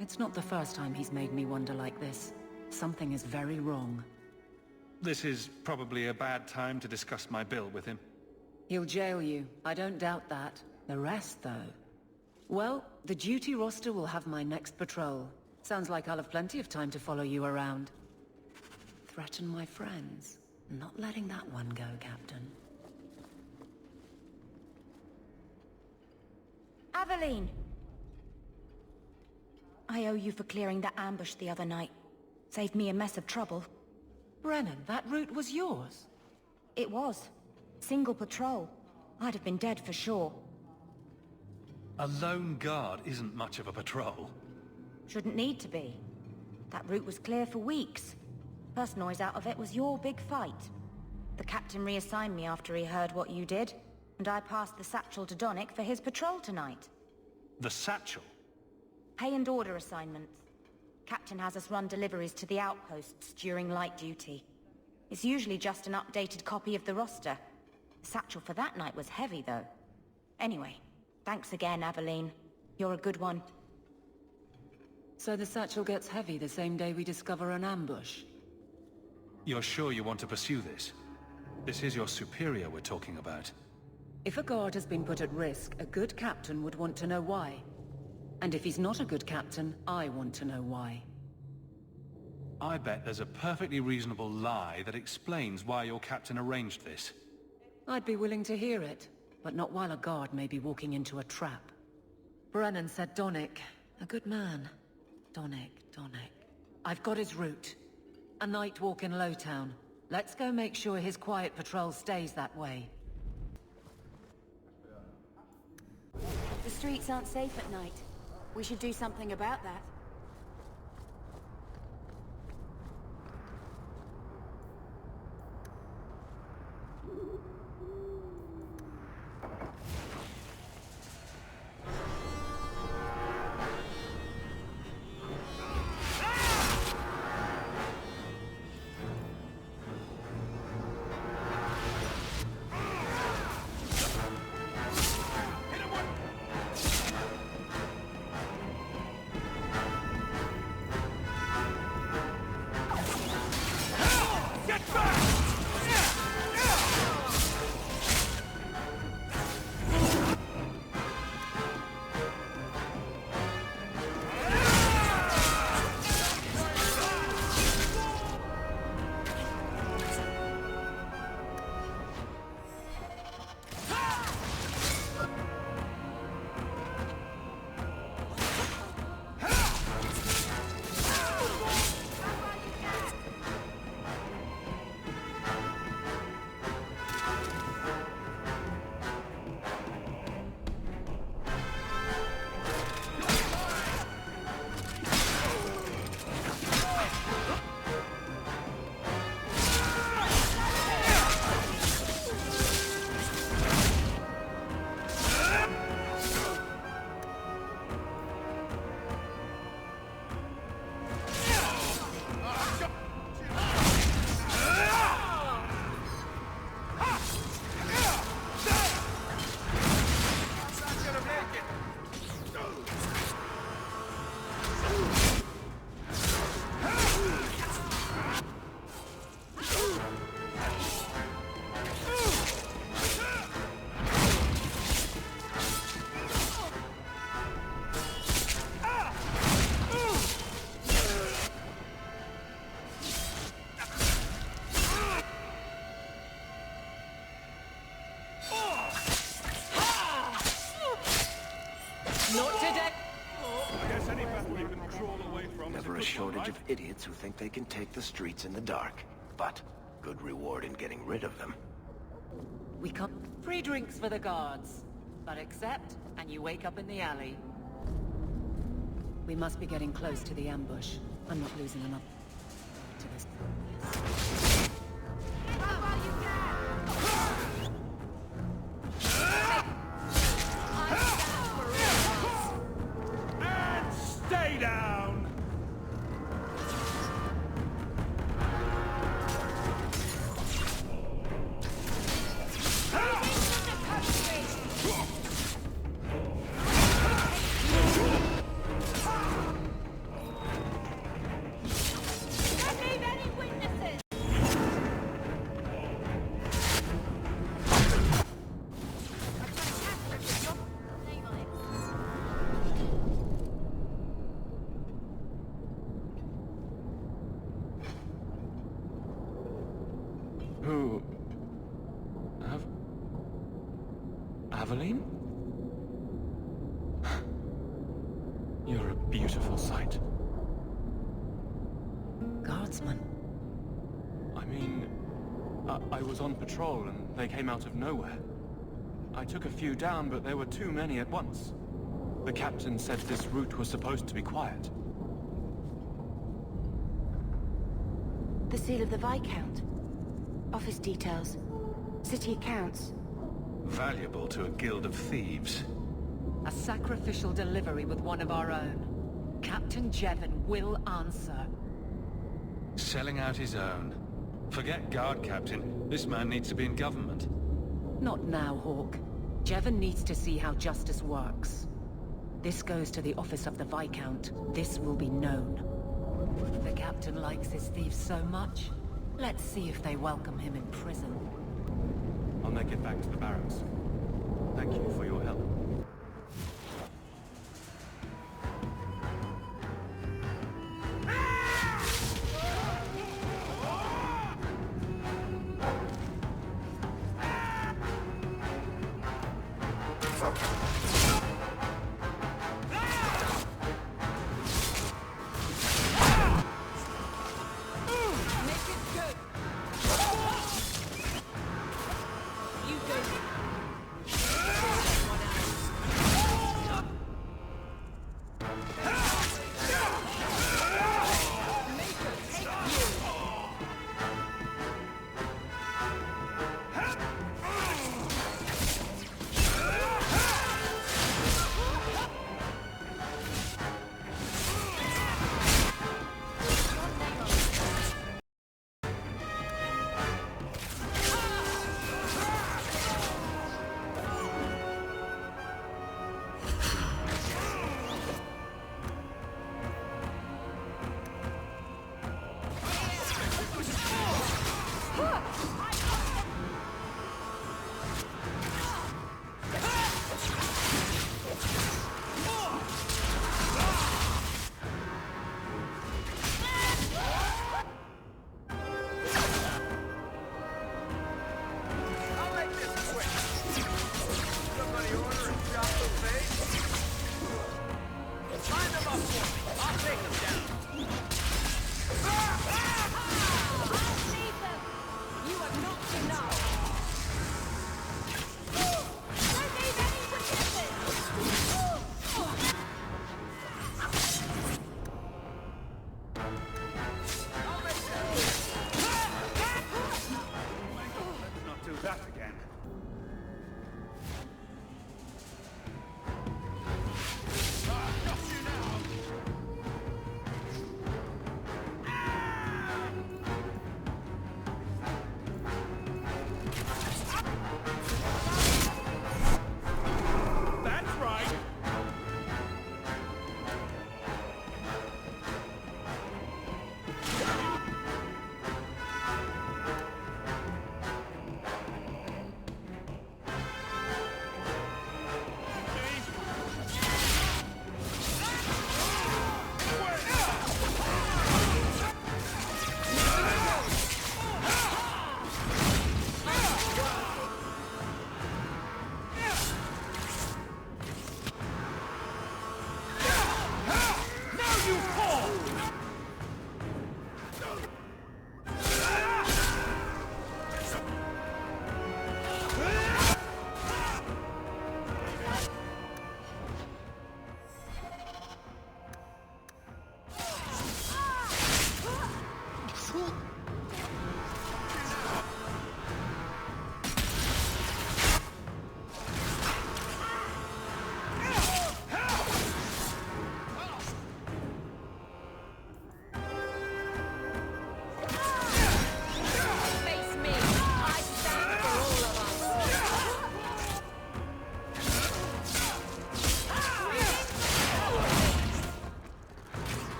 F: It's not the first time he's made me wonder like this. Something is very wrong.
I: This is probably a bad time to discuss my bill with him.
F: He'll jail you. I don't doubt that. The rest, though... Well, the duty roster will have my next patrol. Sounds like I'll have plenty of time to follow you around. Threaten my friends. Not letting that one go, Captain.
H: Aveline! I owe you for clearing that ambush the other night. Saved me a mess of trouble.
F: Brennan, that route was yours?
H: It was. Single patrol. I'd have been dead for sure.
I: A lone guard isn't much of a patrol.
H: Shouldn't need to be. That route was clear for weeks. First noise out of it was your big fight. The captain reassigned me after he heard what you did, and I passed the satchel to Donnick for his patrol tonight.
I: The satchel?
H: Pay and order assignments. Captain has us run deliveries to the outposts during light duty. It's usually just an updated copy of the roster. The satchel for that night was heavy, though. Anyway, thanks again, Aveline. You're a good one.
F: So the satchel gets heavy the same day we discover an ambush?
I: You're sure you want to pursue this? This is your superior we're talking about.
F: If a guard has been put at risk, a good captain would want to know why. And if he's not a good captain, I want to know why.
I: I bet there's a perfectly reasonable lie that explains why your captain arranged this.
F: I'd be willing to hear it, but not while a guard may be walking into a trap. Brennan said Donnick. A good man. Donnick. I've got his route. A night walk in Lowtown. Let's go make sure his quiet patrol stays that way.
H: The streets aren't safe at night. We should do something about that.
A: Never a shortage of idiots who think they can take the streets in the dark. But good reward in getting rid of them.
F: We can't... Free drinks for the guards. But accept, and you wake up in the alley. We must be getting close to the ambush. I'm not losing enough to this.
Q: And stay down!
I: Who... Aveline? You're a beautiful sight.
F: Guardsman?
I: I mean... I was on patrol and they came out of nowhere. I took a few down, but there were too many at once. The captain said this route was supposed to be quiet.
H: The seal of the Viscount. Office details. City accounts.
I: Valuable to a guild of thieves.
F: A sacrificial delivery with one of our own. Captain Jevon will answer.
I: Selling out his own. Forget guard captain. This man needs to be in government.
F: Not now, Hawk. Jevon needs to see how justice works. This goes to the office of the Viscount. This will be known. The captain likes his thieves so much. Let's see if they welcome him in prison.
I: I'll make it back to the barracks. Thank you for your help.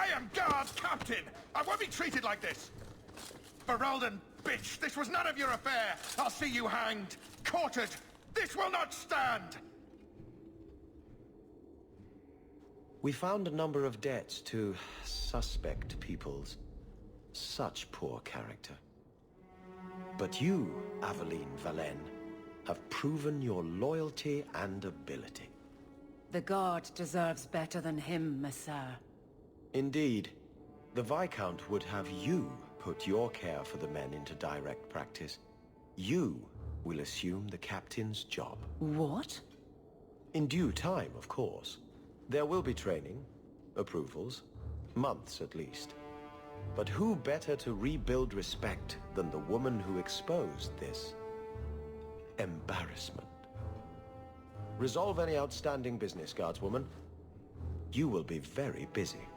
T: I am guard captain! I won't be treated like this! Ferelden, bitch, this was none of your affair! I'll see you hanged, quartered! This will not stand!
A: We found a number of debts to suspect peoples. Such poor character. But you, Aveline Valen, have proven your loyalty and ability.
F: The Guard deserves better than him, Messire.
A: Indeed. The Viscount would have you put your care for the men into direct practice. You will assume the captain's job.
F: What?
A: In due time, of course. There will be training, approvals, months at least. But who better to rebuild respect than the woman who exposed this embarrassment? Resolve any outstanding business, guardswoman. You will be very busy.